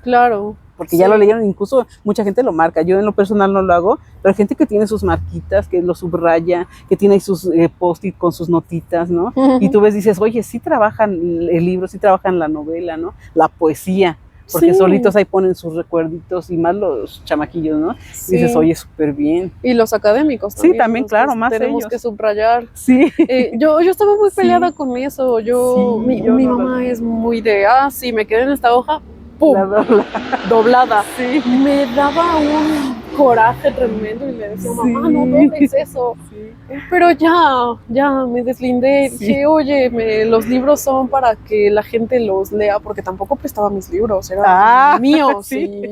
Claro, Porque ya lo sí. leyeron, incluso mucha gente lo marca. Yo en lo personal no lo hago, pero hay gente que tiene sus marquitas, que lo subraya, que tiene sus post-it con sus notitas, ¿no? Y Uh-huh. tú ves, dices, oye, sí trabajan el libro, sí trabajan la novela, ¿no? La poesía, porque Sí, solitos ahí ponen sus recuerditos y más los chamaquillos, ¿no? Y dices, sí. oye, súper bien. Y los académicos Sí, también, también, los que claro, más tenemos que ellos. subrayar. Sí, Yo estaba muy peleada sí, con eso. sí, yo Mi no lo. mamá es muy de, sí, me quedé en esta hoja, La ¡pum! dobla. Doblada. Sí, Me daba un coraje tremendo y le decía, mamá, no sí, dobles eso. sí, Pero ya me deslindé. sí. Dije, oye, los libros son para que la gente los lea, porque tampoco prestaba mis libros, eran Ah, sí, míos, y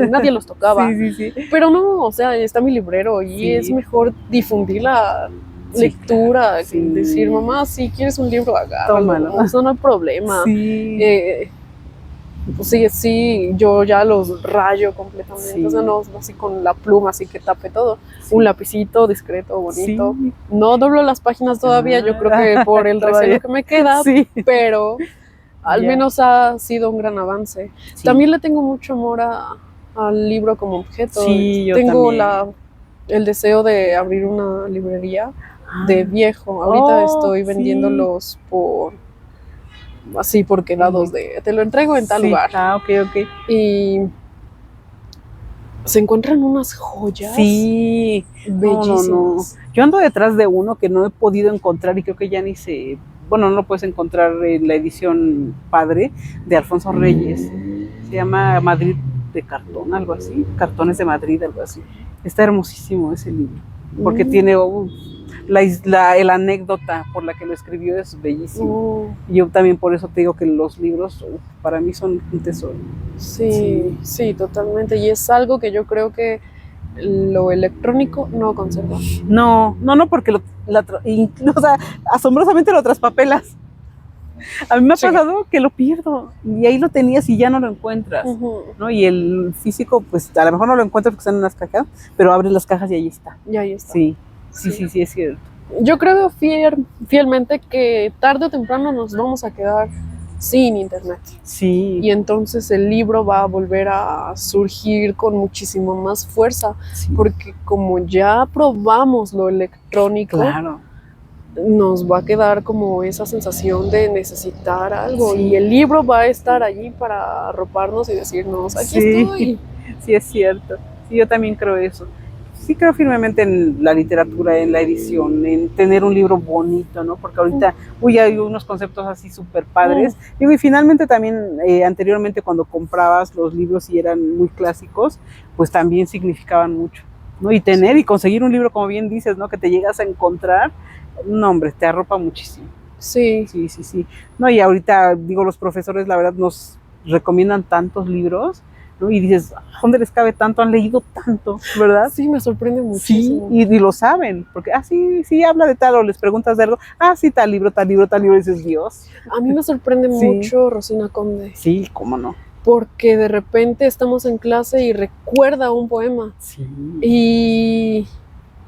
nadie los tocaba. sí, sí, sí. Pero no, o sea, está mi librero y es Sí, mejor difundir la sí, claro, lectura, que decir, sí, mamá, si quieres un libro, agárralo, tómalo. o sea, no hay problema. Sí, Eh, pues sí, sí, yo ya los rayo completamente, o sea, sí, no así con la pluma, así que tape todo, un sí, lapicito discreto, bonito. sí. No doblo las páginas todavía, yo creo que por el recelo Todavía. que me queda, Sí, pero al ya, menos ha sido un gran avance. sí, También le tengo mucho amor al libro como objeto. sí, yo Tengo también. el deseo de abrir una librería de Ah, viejo. Ahorita oh, estoy sí, vendiéndolos así por quedados de te lo entrego en tal sí, lugar. ah, ok, ok. Y se encuentran unas joyas Sí, bellísimas. no. Yo ando detrás de uno que no he podido encontrar y creo que ya ni se, bueno, no lo puedes encontrar en la edición padre de Alfonso Reyes. Se llama Madrid de cartón, algo así, Cartones de Madrid, algo así. Está hermosísimo ese libro, porque tiene la anécdota por la que lo escribió es bellísimo. Yo también por eso te digo que los libros para mí son un tesoro. Sí, totalmente. Y es algo que yo creo que lo electrónico no conserva. No, porque o sea, asombrosamente lo traspapelas. A mí me ha pasado que lo pierdo y ahí lo tenías y ya no lo encuentras, ¿no? Y el físico, pues a lo mejor no lo encuentras porque están en las cajas, pero abres las cajas y ahí está. Y ahí está. Sí, es cierto. Yo creo fielmente que tarde o temprano nos vamos a quedar sin internet. Sí. Y entonces el libro va a volver a surgir con muchísimo más fuerza, porque como ya probamos lo electrónico, claro, nos va a quedar como esa sensación de necesitar algo, y el libro va a estar allí para arroparnos y decirnos, aquí estoy. Sí, es cierto. Sí, yo también creo eso. Sí creo firmemente en la literatura, en la edición, en tener un libro bonito, ¿no? Porque ahorita, hay unos conceptos así súper padres. Digo, y finalmente también, anteriormente cuando comprabas los libros y eran muy clásicos, pues también significaban mucho, ¿no? Y tener y conseguir un libro, como bien dices, ¿no? Que te llegas a encontrar, no, hombre, te arropa muchísimo. Sí. No, y ahorita, digo, los profesores, la verdad, nos recomiendan tantos libros, ¿no? Y dices, ¿dónde les cabe tanto? Han leído tanto, ¿verdad? Sí, me sorprende muchísimo. Sí, y lo saben, porque, sí, habla de tal, o les preguntas de algo, sí, tal libro, y dices, Dios. A mí me sorprende mucho Rosina Conde. Sí, cómo no. Porque de repente estamos en clase y recuerda un poema. Sí. Y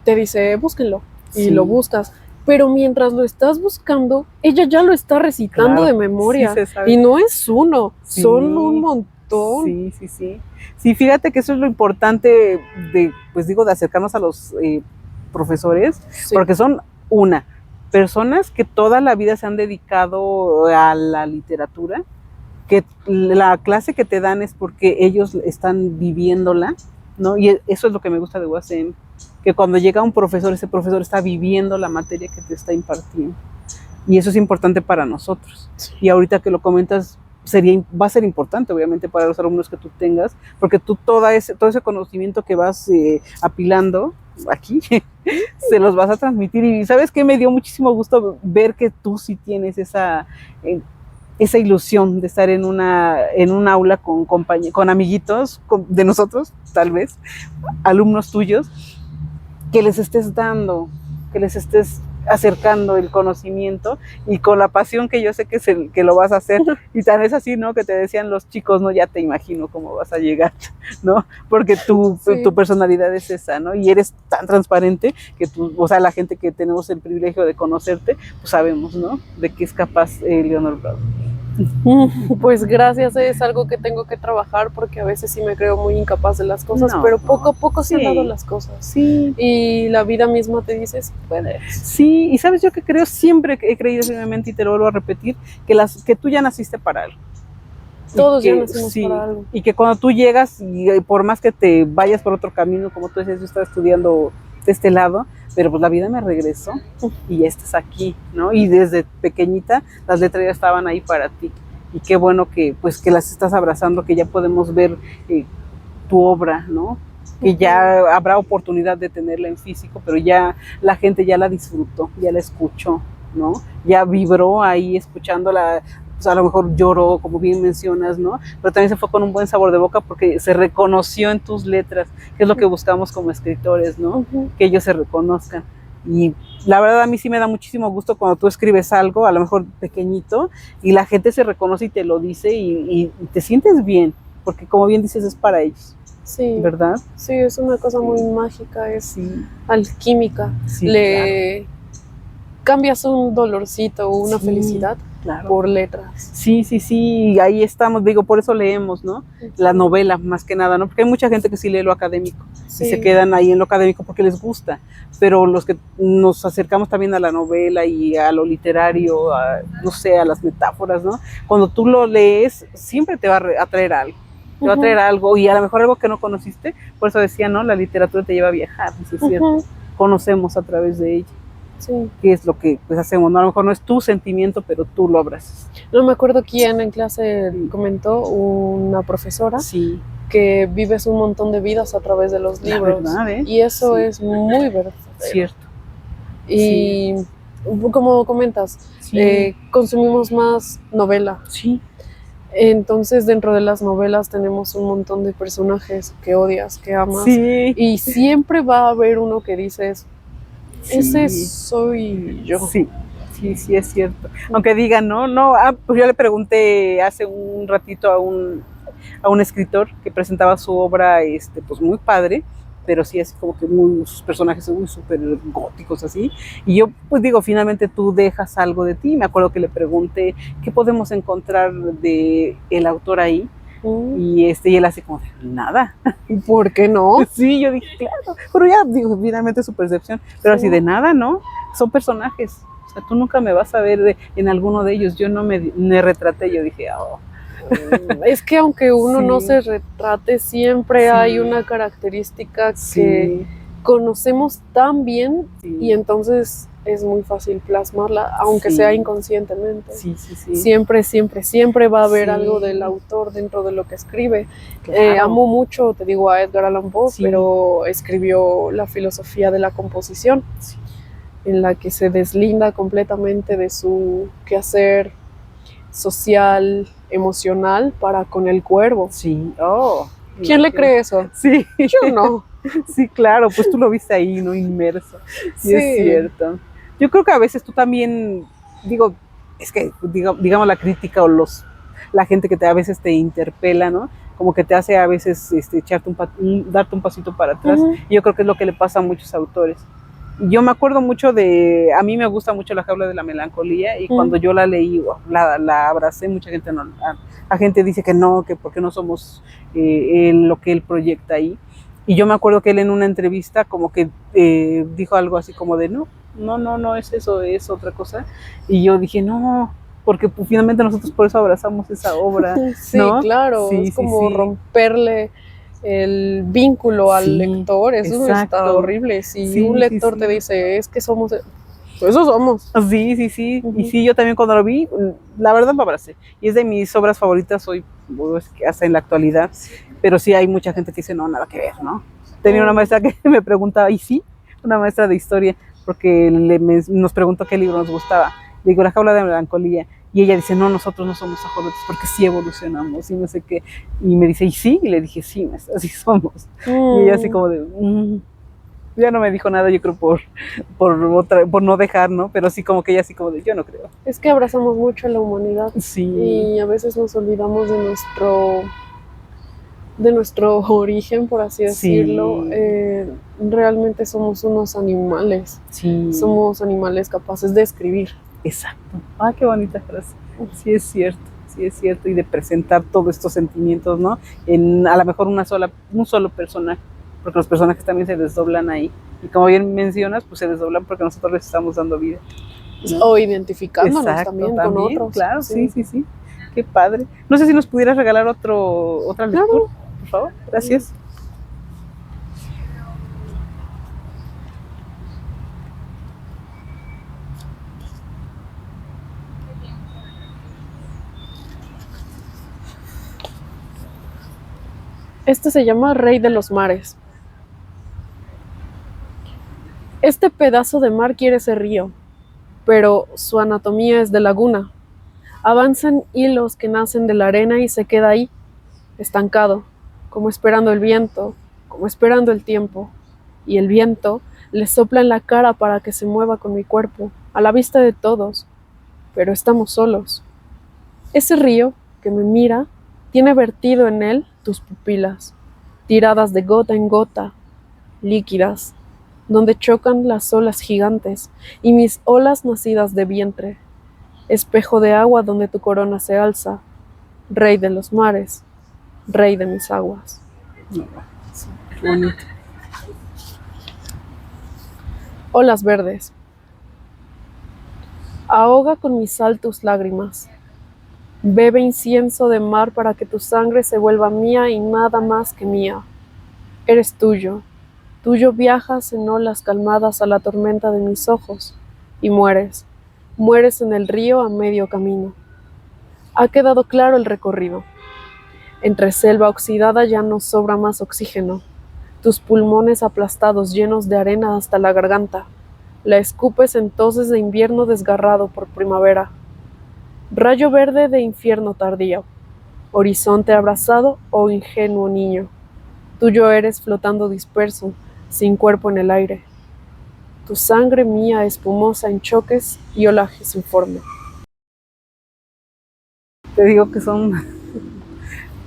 te dice, búsquenlo. Y lo buscas. Pero mientras lo estás buscando, ella ya lo está recitando de memoria. Y no es uno, son un montón. Sí, fíjate que eso es lo importante de acercarnos a los profesores, porque son personas que toda la vida se han dedicado a la literatura, que la clase que te dan es porque ellos están viviéndola, ¿no? Y eso es lo que me gusta de UACM, que cuando llega un profesor, ese profesor está viviendo la materia que te está impartiendo. Y eso es importante para nosotros. Y ahorita que lo comentas, va a ser importante, obviamente, para los alumnos que tú tengas, porque tú todo ese conocimiento que vas apilando aquí, se los vas a transmitir. Y ¿sabes qué? Me dio muchísimo gusto ver que tú sí tienes esa ilusión de estar en un aula con amiguitos de nosotros, tal vez, alumnos tuyos, que les estés dando, que les estés acercando el conocimiento y con la pasión que yo sé que lo vas a hacer. Y tan es así, ¿no? Que te decían los chicos, ¿no? Ya te imagino cómo vas a llegar, ¿no? Porque tu personalidad es esa, ¿no? Y eres tan transparente que la gente que tenemos el privilegio de conocerte, pues sabemos, ¿no? De qué es capaz Leonor Prado. Pues gracias, es algo que tengo que trabajar, porque a veces sí me creo muy incapaz de las cosas, pero poco a poco se han dado las cosas. Y la vida misma te dice, sí puedes. Sí, y sabes, yo que creo, siempre he creído firmemente, y te lo vuelvo a repetir, que tú ya naciste para algo. Todos ya nacimos para algo. Y que cuando tú llegas, y por más que te vayas por otro camino, como tú decías, yo estaba estudiando de este lado, pero pues la vida me regresó y ya estás aquí, ¿no? Y desde pequeñita las letras ya estaban ahí para ti. Y qué bueno que las estás abrazando, que ya podemos ver tu obra, ¿no? Que ya habrá oportunidad de tenerla en físico, pero ya la gente ya la disfrutó, ya la escuchó, ¿no? Ya vibró ahí escuchándola. Pues a lo mejor lloró, como bien mencionas, ¿no? Pero también se fue con un buen sabor de boca porque se reconoció en tus letras, que es lo que buscamos como escritores, ¿no? Que ellos se reconozcan. Y la verdad a mí sí me da muchísimo gusto cuando tú escribes algo, a lo mejor pequeñito, y la gente se reconoce y te lo dice y te sientes bien, porque como bien dices, es para ellos. Sí. ¿Verdad? Sí, es una cosa muy mágica, es alquímica. Cambias un dolorcito o una felicidad por letras. Sí, y ahí estamos, por eso leemos, ¿no? La novela, más que nada, ¿no? Porque hay mucha gente que sí lee lo académico y se quedan ahí en lo académico porque les gusta, pero los que nos acercamos también a la novela y a lo literario, a las metáforas, ¿no? Cuando tú lo lees, siempre te va a traer algo. te va a traer algo, y a lo mejor algo que no conociste. Por eso decía, ¿no? La literatura te lleva a viajar, eso es cierto. Conocemos a través de ella. Sí. ¿Qué es lo que pues hacemos? ¿No? A lo mejor no es tu sentimiento, pero tú lo abrazas. No me acuerdo quién en clase comentó, una profesora, Sí. que vives un montón de vidas a través de los libros. La verdad, ¿eh? Y eso Sí. es muy verdadero. Cierto. Y como comentas, Sí. consumimos más novela. Sí. Entonces dentro de las novelas tenemos un montón de personajes que odias, que amas. Sí. Y siempre va a haber uno que dices, Sí. ese soy yo. Sí. Sí, sí, es cierto. Aunque digan, no, no, pues yo le pregunté hace un ratito a un escritor que presentaba su obra, pues muy padre, pero sí así como que sus personajes son muy súper góticos así. Y yo pues digo, finalmente tú dejas algo de ti. Me acuerdo que le pregunté qué podemos encontrar de el autor ahí. Y él hace como, nada. ¿Por qué no? Sí, yo dije, claro, pero ya digo, finalmente es su percepción, pero así de nada, ¿no? Son personajes. O sea, tú nunca me vas a ver en alguno de ellos. Yo no me retraté, yo dije, oh. Es que aunque uno Sí. no se retrate, siempre Sí. hay una característica que conocemos tan bien, y entonces es muy fácil plasmarla, aunque sea inconscientemente. Sí, sí, sí. Siempre va a haber algo del autor dentro de lo que escribe. Claro. Amo mucho, te digo, a Edgar Allan Poe, pero escribió La filosofía de la composición, en la que se deslinda completamente de su quehacer social, emocional para con el cuervo. Sí. Oh. ¿Quién le cree eso? Sí. Yo no. Sí, claro, pues tú lo viste ahí, ¿no? Inmerso. Sí, es cierto. Yo creo que a veces tú también, digo, es que digamos la crítica o la gente que a veces te interpela, ¿no? Como que te hace a veces echarte darte un pasito para atrás. Y yo creo que es lo que le pasa a muchos autores. Yo me acuerdo mucho a mí me gusta mucho La jaula de la melancolía, y cuando yo la leí, la abracé. Mucha gente no, la gente dice que no, que porque no somos lo que él proyecta ahí. Y yo me acuerdo que él en una entrevista como que dijo algo así como de no es eso, es otra cosa. Y yo dije, no, porque pues, finalmente nosotros por eso abrazamos esa obra. Sí, ¿no? claro, Sí, es como romperle el vínculo al lector. Eso está horrible. Si un lector te dice, es que somos, eso somos. Sí, sí, sí. Y sí, yo también cuando lo vi, la verdad lo abracé. Y es de mis obras favoritas hoy, hasta en la actualidad. Pero sí hay mucha gente que dice, no, nada que ver, ¿no? Tenía una maestra que me preguntaba, y sí, una maestra de historia, porque nos preguntó qué libro nos gustaba. Le digo, La jaula de la melancolía. Y ella dice, no, nosotros no somos ajolotes porque sí evolucionamos y no sé qué. Y me dice, ¿y sí? Y le dije, sí, maestra, así somos. Y ella así como de, ya no me dijo nada, yo creo por no dejar, ¿no? Pero sí como que ella así como de, yo no creo. Es que abrazamos mucho a la humanidad. Sí. Y a veces nos olvidamos de nuestro origen, por así decirlo. Realmente somos unos animales. Sí. Somos animales capaces de escribir. Exacto. Ah, qué bonita frase. Sí es cierto, y de presentar todos estos sentimientos, ¿no? A lo mejor un solo personaje, porque los personajes también se desdoblan ahí. Y como bien mencionas, pues se desdoblan porque nosotros les estamos dando vida, ¿no? O identificándonos también con otros. Claro, sí. Qué padre. No sé si nos pudieras regalar otra lectura, claro. Por favor. Gracias. Este se llama Rey de los Mares. Este pedazo de mar quiere ser río, pero su anatomía es de laguna. Avanzan hilos que nacen de la arena y se queda ahí, estancado, como esperando el viento, como esperando el tiempo. Y el viento le sopla en la cara para que se mueva con mi cuerpo, a la vista de todos, pero estamos solos. Ese río que me mira tiene vertido en él tus pupilas, tiradas de gota en gota, líquidas, donde chocan las olas gigantes y mis olas nacidas de vientre, espejo de agua donde tu corona se alza, rey de los mares, rey de mis aguas. Qué bonito. Olas verdes. Ahoga con mi sal tus lágrimas. Bebe incienso de mar para que tu sangre se vuelva mía y nada más que mía. Eres tuyo. Tuyo viajas en olas calmadas a la tormenta de mis ojos y mueres. Mueres en el río a medio camino. Ha quedado claro el recorrido. Entre selva oxidada ya no sobra más oxígeno. Tus pulmones aplastados llenos de arena hasta la garganta. La escupes en toses de invierno desgarrado por primavera. Rayo verde de infierno tardío. Horizonte abrazado o ingenuo niño. Tuyo eres flotando disperso, sin cuerpo en el aire. Tu sangre mía espumosa en choques y olajes sin forma. Te digo que son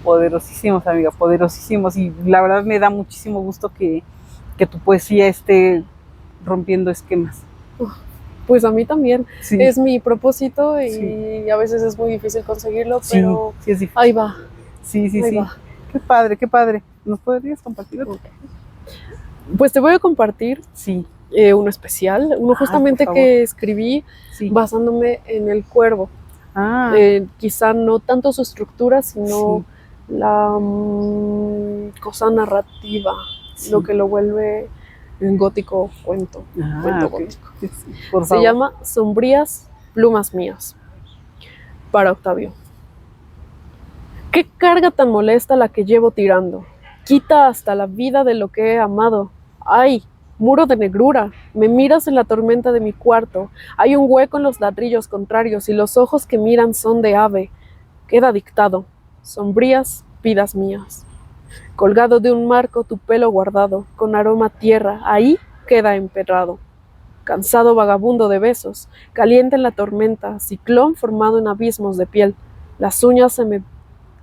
poderosísimos, amiga, poderosísimos. Y la verdad me da muchísimo gusto que tu poesía esté rompiendo esquemas. Pues a mí también. Sí. Es mi propósito y Sí. a veces es muy difícil conseguirlo, Sí, pero sí es difícil. ahí va. Sí, sí, Ahí sí. va. Qué padre, qué padre. ¿Nos podrías compartir otro? Pues te voy a compartir Sí. uno especial, uno Ay, justamente por favor. que escribí Sí. basándome en el cuervo. Ah, Quizá no tanto su estructura, sino sí. la cosa narrativa, Sí. lo que lo vuelve en gótico cuento Ok. gótico. Sí, por Se favor. llama Sombrías plumas mías, para Octavio. ¿Qué carga tan molesta la que llevo tirando? Quita hasta la vida de lo que he amado. ¡Ay! Muro de negrura, me miras en la tormenta de mi cuarto. Hay un hueco en los ladrillos contrarios y los ojos que miran son de ave. Queda dictado. Sombrías vidas mías. Colgado de un marco tu pelo guardado, con aroma a tierra, ahí queda emperrado. Cansado vagabundo de besos, caliente en la tormenta, ciclón formado en abismos de piel. Las uñas se me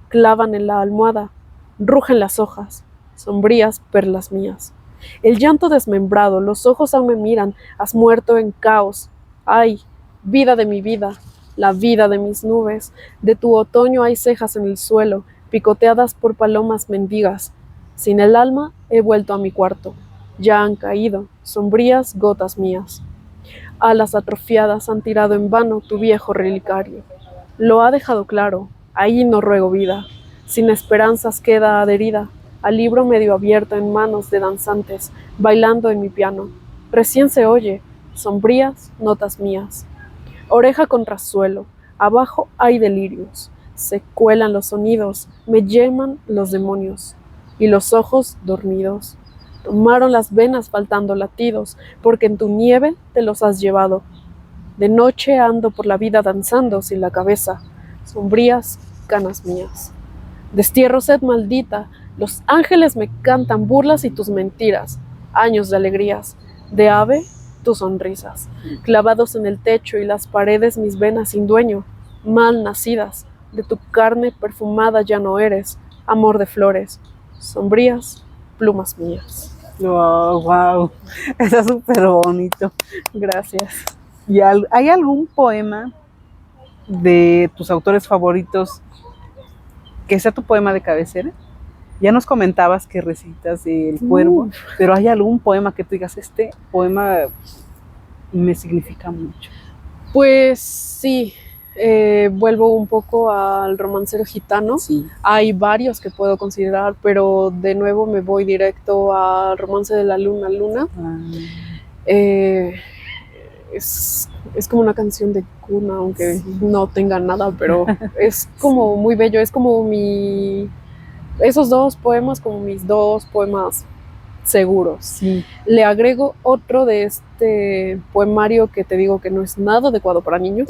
clavan en la almohada, rugen las hojas, sombrías perlas mías. El llanto desmembrado, los ojos aún me miran, has muerto en caos. Ay, vida de mi vida, la vida de mis nubes, de tu otoño hay cejas en el suelo, picoteadas por palomas mendigas. Sin el alma he vuelto a mi cuarto, ya han caído, sombrías gotas mías. Alas atrofiadas han tirado en vano tu viejo relicario. Lo ha dejado claro, ahí no ruego vida. Sin esperanzas queda adherida al libro medio abierto en manos de danzantes, bailando en mi piano. Recién se oye, sombrías notas mías. Oreja contra suelo, abajo hay delirios. Se cuelan los sonidos, me llaman los demonios. Y los ojos dormidos. Tomaron las venas faltando latidos, porque en tu nieve te los has llevado. De noche ando por la vida danzando sin la cabeza, sombrías canas mías. Destierro sed maldita, los ángeles me cantan burlas y tus mentiras, años de alegrías, de ave tus sonrisas, clavados en el techo y las paredes mis venas sin dueño, mal nacidas, de tu carne perfumada ya no eres, amor de flores, sombrías plumas mías. Wow. Está súper bonito. Gracias. ¿Y hay algún poema de tus autores favoritos que sea tu poema de cabecera? Ya nos comentabas que recitas El Cuervo, pero ¿hay algún poema que tú digas, este poema me significa mucho? Pues sí, vuelvo un poco al romancero gitano. Sí. Hay varios que puedo considerar, pero de nuevo me voy directo al romance de la luna luna. Es como una canción de cuna, aunque no tenga nada, pero es como muy bello, es como esos dos poemas como mis dos poemas seguros. Sí. Le agrego otro de este poemario que te digo que no es nada adecuado para niños.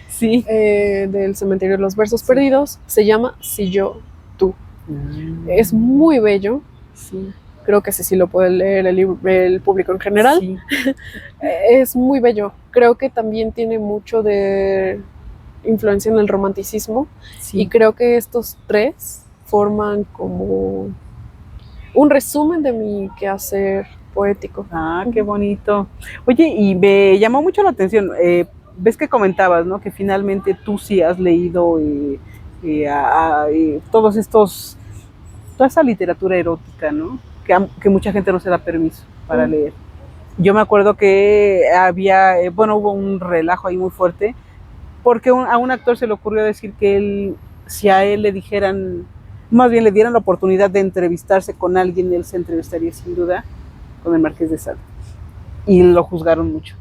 Sí. Del Cementerio de los Versos Perdidos. Se llama Si yo, tú. Es muy bello. Sí. Creo que sí lo puede leer el público en general. Sí. Es muy bello. Creo que también tiene mucho de influencia en el romanticismo. Sí. Y creo que estos tres forman como un resumen de mi quehacer poético. Ah, qué bonito. Oye, y me llamó mucho la atención, ves que comentabas, ¿no? Que finalmente tú sí has leído todos estos, toda esa literatura erótica, ¿no? Que mucha gente no se da permiso para leer. Yo me acuerdo que había, hubo un relajo ahí muy fuerte porque a un actor se le ocurrió decir que él, si a él le dijeran, más bien le dieran la oportunidad de entrevistarse con alguien, él se entrevistaría sin duda con el Marqués de Sade. Y lo juzgaron mucho.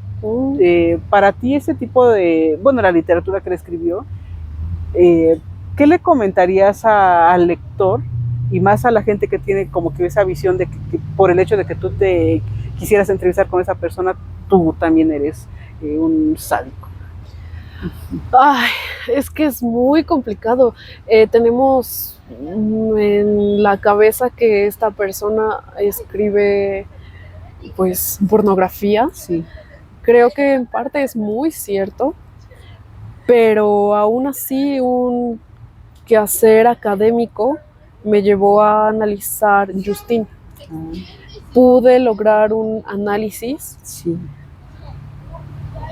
Para ti ese tipo de, bueno, la literatura que él escribió, ¿qué le comentarías al lector y más a la gente que tiene como que esa visión de que por el hecho de que tú te quisieras entrevistar con esa persona, tú también eres un sádico? Ay, es que es muy complicado. Tenemos en la cabeza que esta persona escribe pues pornografía. Sí. Creo que en parte es muy cierto, pero aún así un quehacer académico me llevó a analizar Justine. Pude lograr un análisis Sí.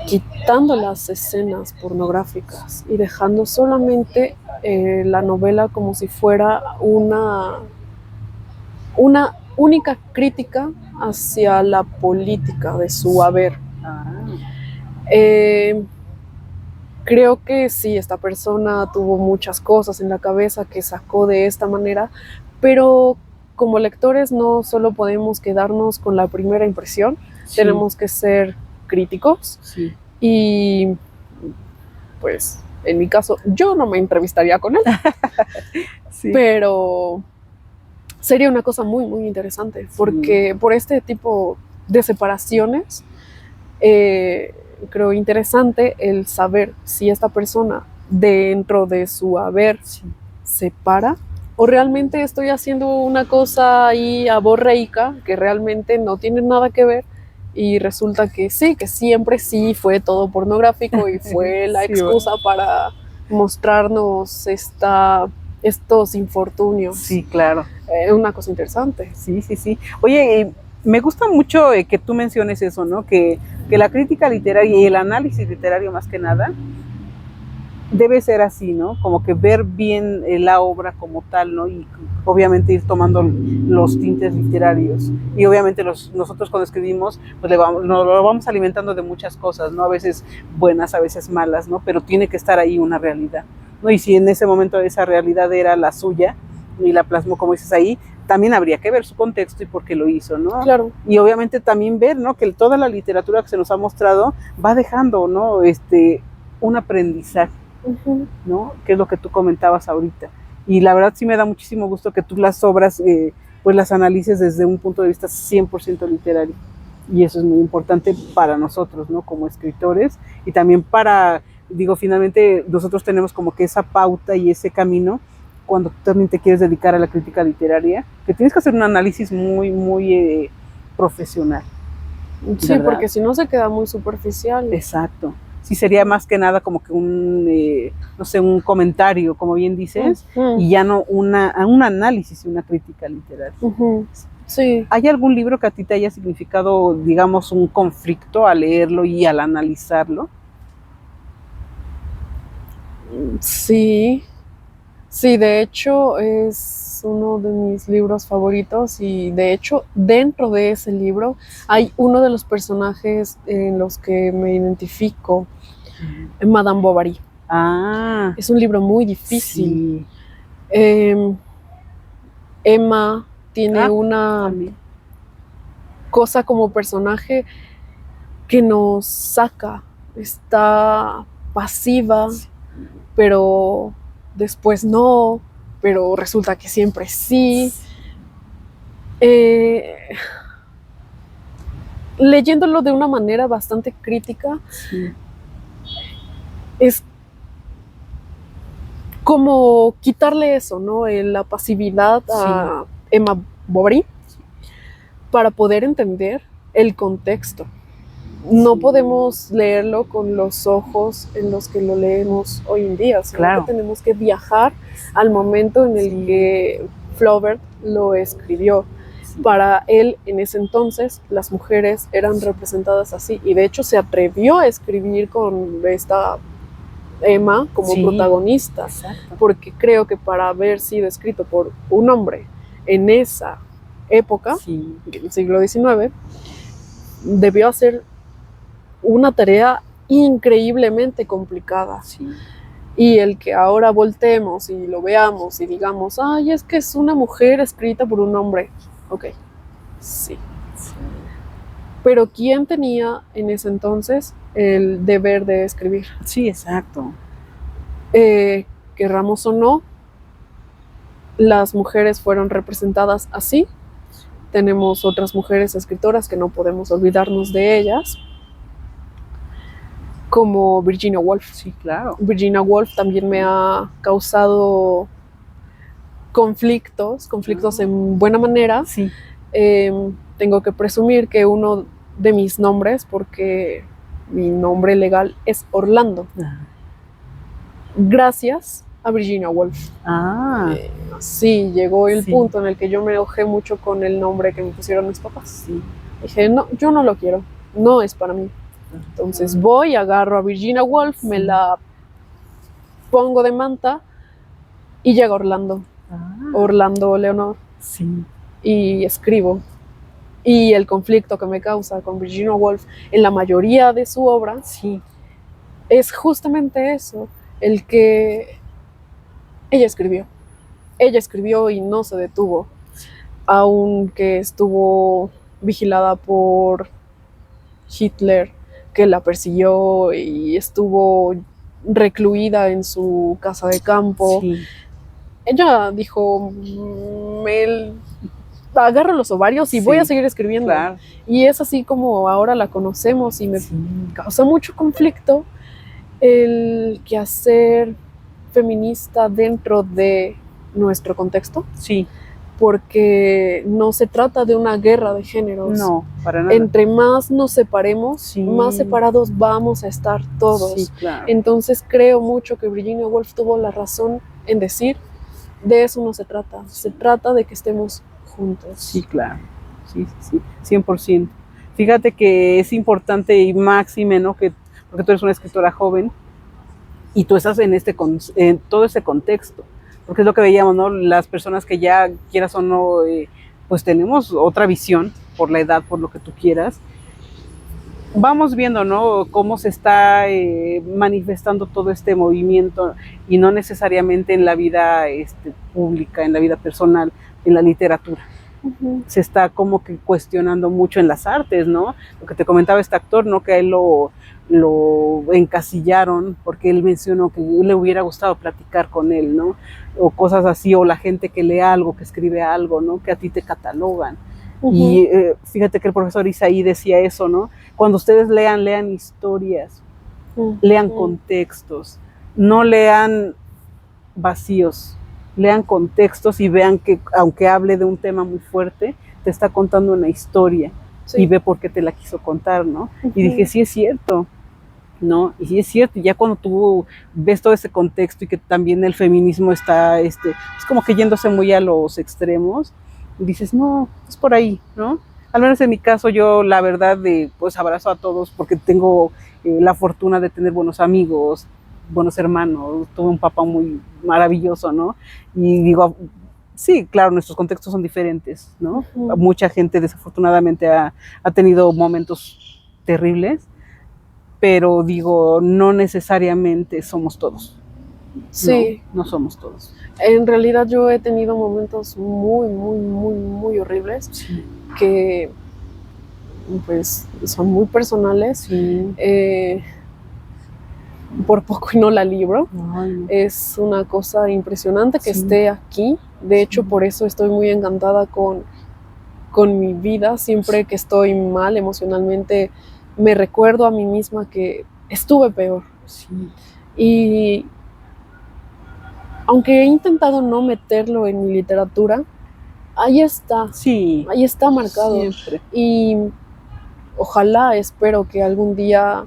quitando las escenas pornográficas y dejando solamente la novela como si fuera una única crítica hacia la política de su haber. Creo que sí, esta persona tuvo muchas cosas en la cabeza que sacó de esta manera, pero como lectores no solo podemos quedarnos con la primera impresión, sí. Tenemos que ser críticos, sí. Y pues en mi caso yo no me entrevistaría con él, sí. Pero sería una cosa muy muy interesante, porque sí. Por este tipo de separaciones creo interesante el saber si esta persona dentro de su haber sí. Se para o realmente estoy haciendo una cosa ahí aborreica que realmente no tiene nada que ver y resulta que sí, que siempre sí fue todo pornográfico y fue la excusa para mostrarnos estos infortunios. Sí, claro. Una cosa interesante. Sí, sí, sí. Oye, me gusta mucho que tú menciones eso, ¿no? Que la crítica literaria y el análisis literario más que nada debe ser así, ¿no? Como que ver bien la obra como tal, ¿no? Y obviamente ir tomando los tintes literarios. Y obviamente nosotros cuando escribimos, pues nos lo vamos alimentando de muchas cosas, ¿no? A veces buenas, a veces malas, ¿no? Pero tiene que estar ahí una realidad, ¿no? Y si en ese momento esa realidad era la suya y la plasmó, como dices ahí, también habría que ver su contexto y por qué lo hizo, ¿no? Claro. Y obviamente también ver, ¿no? Que toda la literatura que se nos ha mostrado va dejando, ¿no? Un aprendizaje, ¿no? Que es lo que tú comentabas ahorita. Y la verdad sí me da muchísimo gusto que tú las obras, pues las analices desde un punto de vista 100% literario. Y eso es muy importante para nosotros, ¿no? Como escritores y también para, digo, finalmente nosotros tenemos como que esa pauta y ese camino cuando tú también te quieres dedicar a la crítica literaria, que tienes que hacer un análisis muy, muy profesional. Sí, ¿verdad? Porque si no se queda muy superficial. Exacto. Sí, sería más que nada como que no sé, un comentario, como bien dices, y ya no un análisis y una crítica literaria. Sí. ¿Hay algún libro que a ti te haya significado, digamos, un conflicto al leerlo y al analizarlo? Sí. Sí, de hecho es uno de mis libros favoritos y de hecho dentro de ese libro hay uno de los personajes en los que me identifico, Madame Bovary. Ah. Es un libro muy difícil. Sí. Emma tiene una cosa como personaje que nos saca, está pasiva, pero después no, pero resulta que siempre sí. Leyéndolo de una manera bastante crítica, es como quitarle eso, ¿no? La pasividad a Emma Bovary para poder entender el contexto. No podemos leerlo con los ojos en los que lo leemos hoy en día, sino que tenemos que viajar al momento en el que Flaubert lo escribió. Para él, en ese entonces, las mujeres eran representadas así, y de hecho se atrevió a escribir con esta Emma como protagonista, porque creo que para haber sido escrito por un hombre en esa época, el siglo XIX, debió hacer una tarea increíblemente complicada. Sí. Y el que ahora voltemos y lo veamos y digamos, ay, es que es una mujer escrita por un hombre. Ok, sí. Pero ¿quién tenía en ese entonces el deber de escribir? Sí, exacto. Querramos o no, las mujeres fueron representadas así. Tenemos otras mujeres escritoras que no podemos olvidarnos de ellas, como Virginia Woolf. Sí, claro. Virginia Woolf también me ha causado conflictos en buena manera. Sí. Tengo que presumir que uno de mis nombres, porque mi nombre legal es Orlando, gracias a Virginia Woolf. Sí, llegó el punto en el que yo me enojé mucho con el nombre que me pusieron mis papás. Sí. Dije, no, yo no lo quiero, no es para mí. Entonces voy, agarro a Virginia Woolf, me la pongo de manta y llega Orlando. Orlando Leonor. Sí. Y escribo. Y el conflicto que me causa con Virginia Woolf en la mayoría de su obra, sí, es justamente eso, el que ella escribió y no se detuvo, aunque estuvo vigilada por Hitler, que la persiguió y estuvo recluida en su casa de campo. Sí. Ella dijo, me agarro los ovarios y voy a seguir escribiendo. Claro. Y es así como ahora la conocemos y me causa mucho conflicto el quehacer feminista dentro de nuestro contexto. Sí. Porque no se trata de una guerra de géneros. No, para nada. Entre más nos separemos, más separados vamos a estar todos. Sí, claro. Entonces creo mucho que Virginia Woolf tuvo la razón en decir, de eso no se trata. Se trata de que estemos juntos. Sí, claro. Sí, 100%. Fíjate que es importante y máxime, ¿no? Porque tú eres una escritora joven y tú estás en todo ese contexto. Porque es lo que veíamos, ¿no? Las personas que ya quieras o no, pues tenemos otra visión por la edad, por lo que tú quieras. Vamos viendo, ¿no? Cómo se está manifestando todo este movimiento y no necesariamente en la vida pública, en la vida personal, en la literatura. Se está como que cuestionando mucho en las artes, ¿no? Lo que te comentaba este actor, ¿no? Que a él lo encasillaron porque él mencionó que le hubiera gustado platicar con él, ¿no? O cosas así, o la gente que lee algo, que escribe algo, ¿no? Que a ti te catalogan. Y fíjate que el profesor Isaí decía eso, ¿no? Cuando ustedes lean historias, lean contextos, no lean vacíos, lean contextos y vean que aunque hable de un tema muy fuerte, te está contando una historia y ve por qué te la quiso contar, ¿no? Y dije, sí es cierto, ¿no? Y sí es cierto, y ya cuando tú ves todo ese contexto y que también el feminismo está, es como que yéndose muy a los extremos, dices, no, es por ahí, ¿no? Al menos en mi caso, yo la verdad, pues abrazo a todos porque tengo la fortuna de tener buenos amigos, buenos hermanos, tuve un papá muy maravilloso, ¿no? Y digo, sí, claro, nuestros contextos son diferentes, ¿no? Mucha gente desafortunadamente ha tenido momentos terribles, pero digo, no necesariamente somos todos. Sí. No somos todos. En realidad yo he tenido momentos muy horribles que pues son muy personales. Por poco y no la libro. Es una cosa impresionante que esté aquí. De hecho, por eso estoy muy encantada con mi vida. Siempre que estoy mal emocionalmente, me recuerdo a mí misma que estuve peor. Y aunque he intentado no meterlo en mi literatura, ahí está. Ahí está marcado. Siempre. Y ojalá, espero que algún día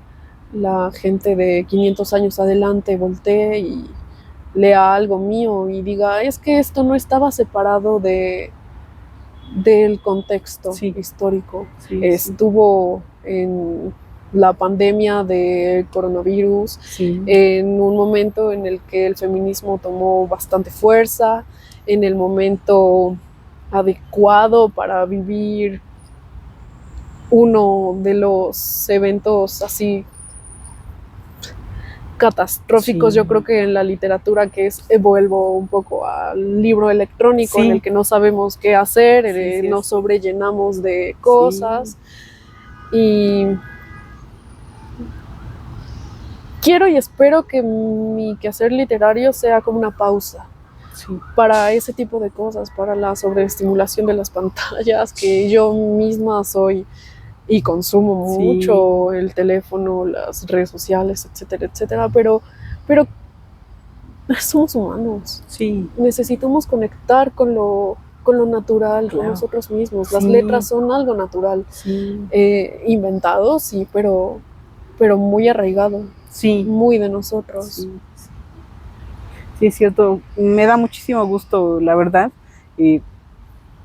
la gente de 500 años adelante voltee y lea algo mío y diga, es que esto no estaba separado del contexto histórico. Estuvo en la pandemia del coronavirus, en un momento en el que el feminismo tomó bastante fuerza, en el momento adecuado para vivir uno de los eventos así catastróficos, Sí. yo creo que en la literatura, que es vuelvo un poco al libro electrónico, Sí. en el que no sabemos qué hacer, Sí, sí, nos sobrellenamos de Sí. cosas. Y quiero y espero que mi quehacer literario sea como una pausa Sí. para ese tipo de cosas, para la sobreestimulación de las pantallas, que yo misma soy y consumo mucho el teléfono, las redes sociales, etcétera, etcétera, pero somos humanos. Sí. Necesitamos conectar con lo natural, Claro. con nosotros mismos. Las Sí. letras son algo natural, Sí. inventado, sí, pero muy arraigado, Sí. muy de nosotros. Sí. Sí, es cierto. Me da muchísimo gusto, la verdad.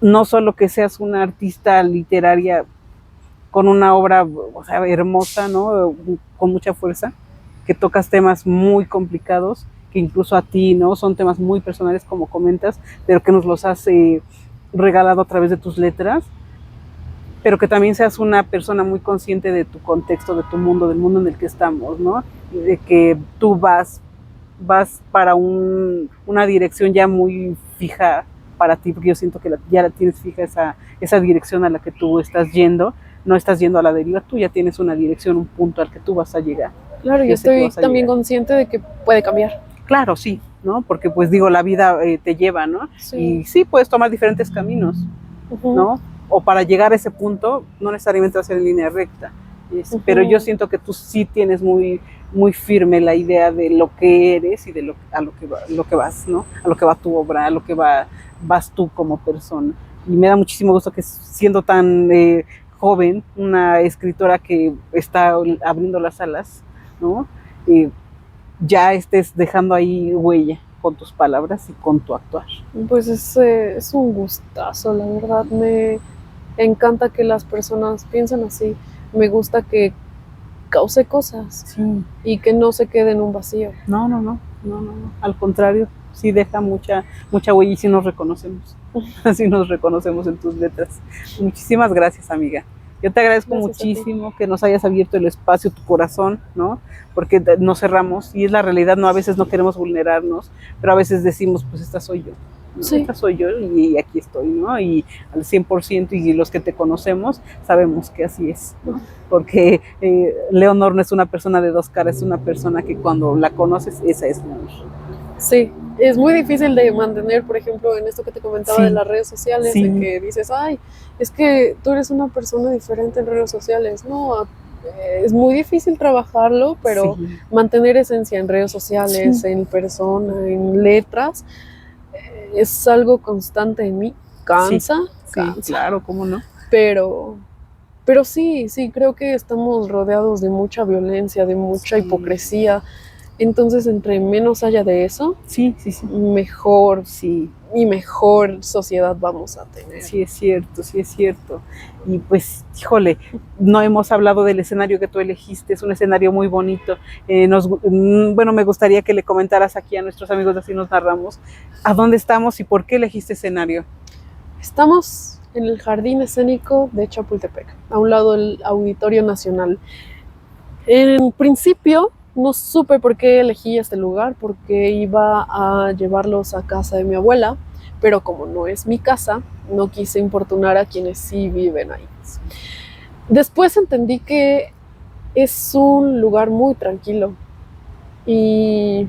No solo que seas una artista literaria con una obra, o sea, hermosa, ¿no? Con mucha fuerza, que tocas temas muy complicados, que incluso a ti, ¿no? Son temas muy personales, como comentas, pero que nos los has regalado a través de tus letras, pero que también seas una persona muy consciente de tu contexto, de tu mundo, del mundo en el que estamos, ¿no? De que tú vas para una dirección ya muy fija para ti, porque yo siento que ya la tienes fija esa dirección a la que tú estás yendo, no estás yendo a la deriva, tú ya tienes una dirección, un punto al que tú vas a llegar. Claro, yo estoy también consciente de que puede cambiar. Claro, sí, ¿no? Porque pues digo, la vida te lleva, ¿no? Sí. Y sí, puedes tomar diferentes caminos, ¿no? O para llegar a ese punto, no necesariamente va a ser en línea recta. Pero yo siento que tú sí tienes muy, muy firme la idea de lo que eres y de lo que vas, ¿no? A lo que va tu obra, a lo que vas tú como persona. Y me da muchísimo gusto que siendo tan joven, una escritora que está abriendo las alas, ¿no? Ya estés dejando ahí huella con tus palabras y con tu actuar. Pues es un gustazo, la verdad. Me encanta que las personas piensen así. Me gusta que cause cosas, sí, y que no se quede en un vacío. No. Al contrario, sí deja mucha huella y sí nos reconocemos. Así nos reconocemos en tus letras. Muchísimas gracias, amiga. Yo te agradezco muchísimo que nos hayas abierto el espacio, tu corazón, ¿no? Porque nos cerramos y es la realidad, ¿no? A veces no queremos vulnerarnos, pero a veces decimos, pues esta soy yo. ¿No? Sí. Esta soy yo y aquí estoy, ¿no? Y al 100%, y los que te conocemos sabemos que así es, ¿no? Porque Leonor no es una persona de dos caras, es una persona que cuando la conoces, esa es Leonor. Sí, es muy difícil de mantener, por ejemplo, en esto que te comentaba de las redes sociales, de que dices, ay, es que tú eres una persona diferente en redes sociales. No, es muy difícil trabajarlo, pero mantener esencia en redes sociales, en persona, en letras, es algo constante en mí. Cansa. Claro, ¿cómo no? Pero sí, creo que estamos rodeados de mucha violencia, de mucha hipocresía. Entonces, entre menos haya de eso, mejor, y mejor sociedad vamos a tener. Sí es cierto. Y pues, híjole, no hemos hablado del escenario que tú elegiste, es un escenario muy bonito. Bueno, me gustaría que le comentaras aquí a nuestros amigos de Así Nos Narramos, ¿a dónde estamos y por qué elegiste escenario? Estamos en el Jardín Escénico de Chapultepec, a un lado del Auditorio Nacional. En principio, no supe por qué elegí este lugar, porque iba a llevarlos a casa de mi abuela, pero como no es mi casa, no quise importunar a quienes sí viven ahí. Después entendí que es un lugar muy tranquilo, y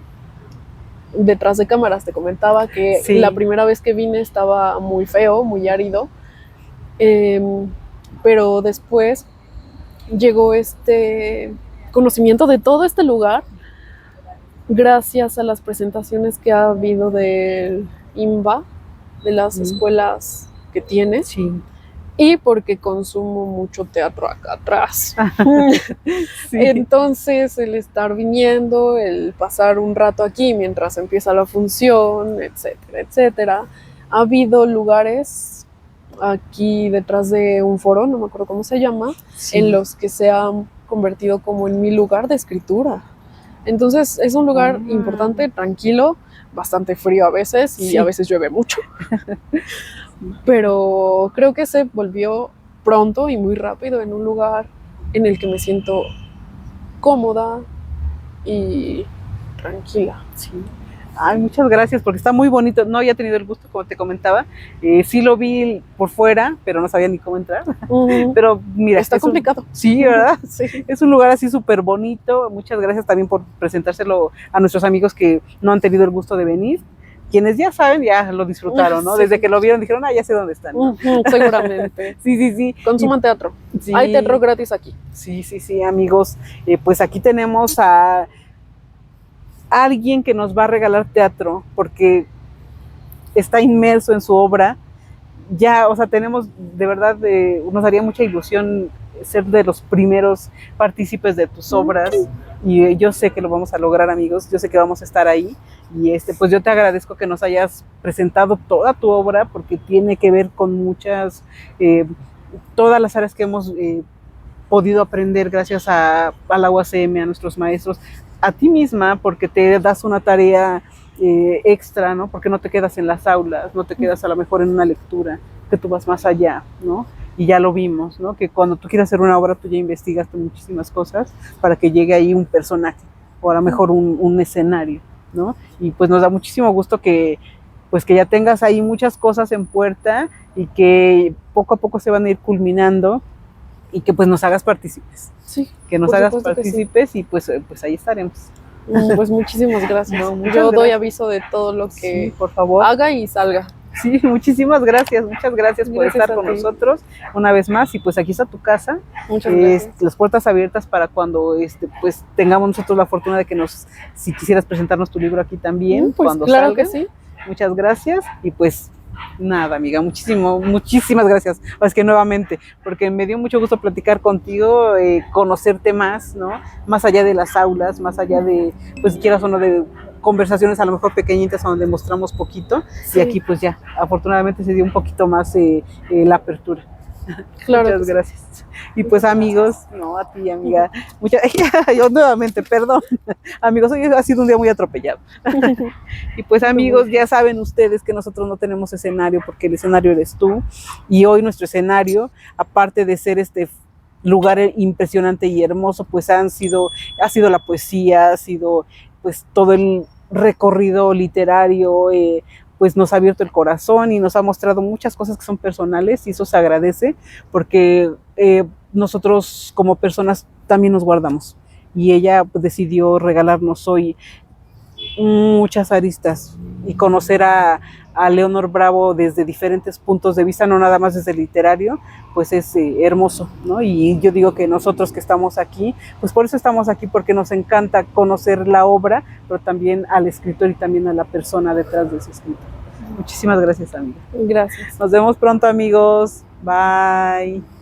detrás de cámaras te comentaba que la primera vez que vine estaba muy feo, muy árido, pero después llegó este conocimiento de todo este lugar gracias a las presentaciones que ha habido del IMBA, de las escuelas que tiene, y porque consumo mucho teatro acá atrás. Entonces, el estar viniendo, el pasar un rato aquí mientras empieza la función, etcétera, etcétera. Ha habido lugares aquí detrás de un foro, no me acuerdo cómo se llama, en los que se han convertido como en mi lugar de escritura. Entonces es un lugar importante, tranquilo, bastante frío a veces, y a veces llueve mucho. Pero creo que se volvió pronto y muy rápido en un lugar en el que me siento cómoda y tranquila. Sí. Ay, muchas gracias, porque está muy bonito. No había tenido el gusto, como te comentaba. Sí lo vi por fuera, pero no sabía ni cómo entrar. Pero mira, está complicado. Sí, ¿verdad? Sí. Es un lugar así súper bonito. Muchas gracias también por presentárselo a nuestros amigos que no han tenido el gusto de venir. Quienes ya saben, ya lo disfrutaron, ¿no? Sí. Desde que lo vieron dijeron, ya sé dónde están, ¿no? Seguramente. Sí. Consuman teatro. Sí. Hay teatro gratis aquí. Sí, amigos. Pues aquí tenemos a alguien que nos va a regalar teatro porque está inmerso en su obra. Ya, o sea, tenemos de verdad, nos haría mucha ilusión ser de los primeros partícipes de tus obras y yo sé que lo vamos a lograr, amigos. Yo sé que vamos a estar ahí y pues yo te agradezco que nos hayas presentado toda tu obra porque tiene que ver con muchas, todas las áreas que hemos podido aprender gracias a la UACM, a nuestros maestros, a ti misma, porque te das una tarea extra, ¿no? Porque no te quedas en las aulas, no te quedas a lo mejor en una lectura, que tú vas más allá, ¿no? Y ya lo vimos, ¿no? Que cuando tú quieres hacer una obra, tú ya investigaste muchísimas cosas para que llegue ahí un personaje, o a lo mejor un escenario, ¿no? Y pues nos da muchísimo gusto que ya tengas ahí muchas cosas en puerta y que poco a poco se van a ir culminando y que pues nos hagas partícipes. Sí. Que nos hagas partícipes sí. Y pues ahí estaremos. Pues muchísimas gracias. No, yo gracias. Doy aviso de todo lo que sí, por favor, haga y salga. Sí, muchísimas gracias, muchas gracias por estar con nosotros una vez más y pues aquí está tu casa. Muchas gracias. Las puertas abiertas para cuando pues tengamos nosotros la fortuna de que si quisieras presentarnos tu libro aquí también, pues cuando claro salga. Que sí. Muchas gracias y pues nada, amiga, muchísimas gracias. Es que nuevamente, porque me dio mucho gusto platicar contigo, conocerte más, ¿no? Más allá de las aulas, más allá de, pues si quieras o no, de conversaciones a lo mejor pequeñitas donde mostramos poquito. Sí. Y aquí pues ya, afortunadamente se dio un poquito más la apertura. Claro. Muchas gracias. Y pues amigos, no, a ti, amiga. Yo nuevamente, perdón. Amigos, hoy ha sido un día muy atropellado. Y pues amigos, ya saben ustedes que nosotros no tenemos escenario porque el escenario eres tú. Y hoy nuestro escenario, aparte de ser este lugar impresionante y hermoso, pues ha sido la poesía, ha sido pues todo el recorrido literario, pues nos ha abierto el corazón y nos ha mostrado muchas cosas que son personales y eso se agradece porque nosotros como personas también nos guardamos y ella pues, decidió regalarnos hoy muchas aristas y conocer a Leonor Bravo desde diferentes puntos de vista, no nada más desde el literario, pues es hermoso, ¿no? Y yo digo que nosotros que estamos aquí, pues por eso estamos aquí, porque nos encanta conocer la obra, pero también al escritor y también a la persona detrás de ese escritor. Muchísimas gracias, amiga. Gracias. Nos vemos pronto, amigos. Bye.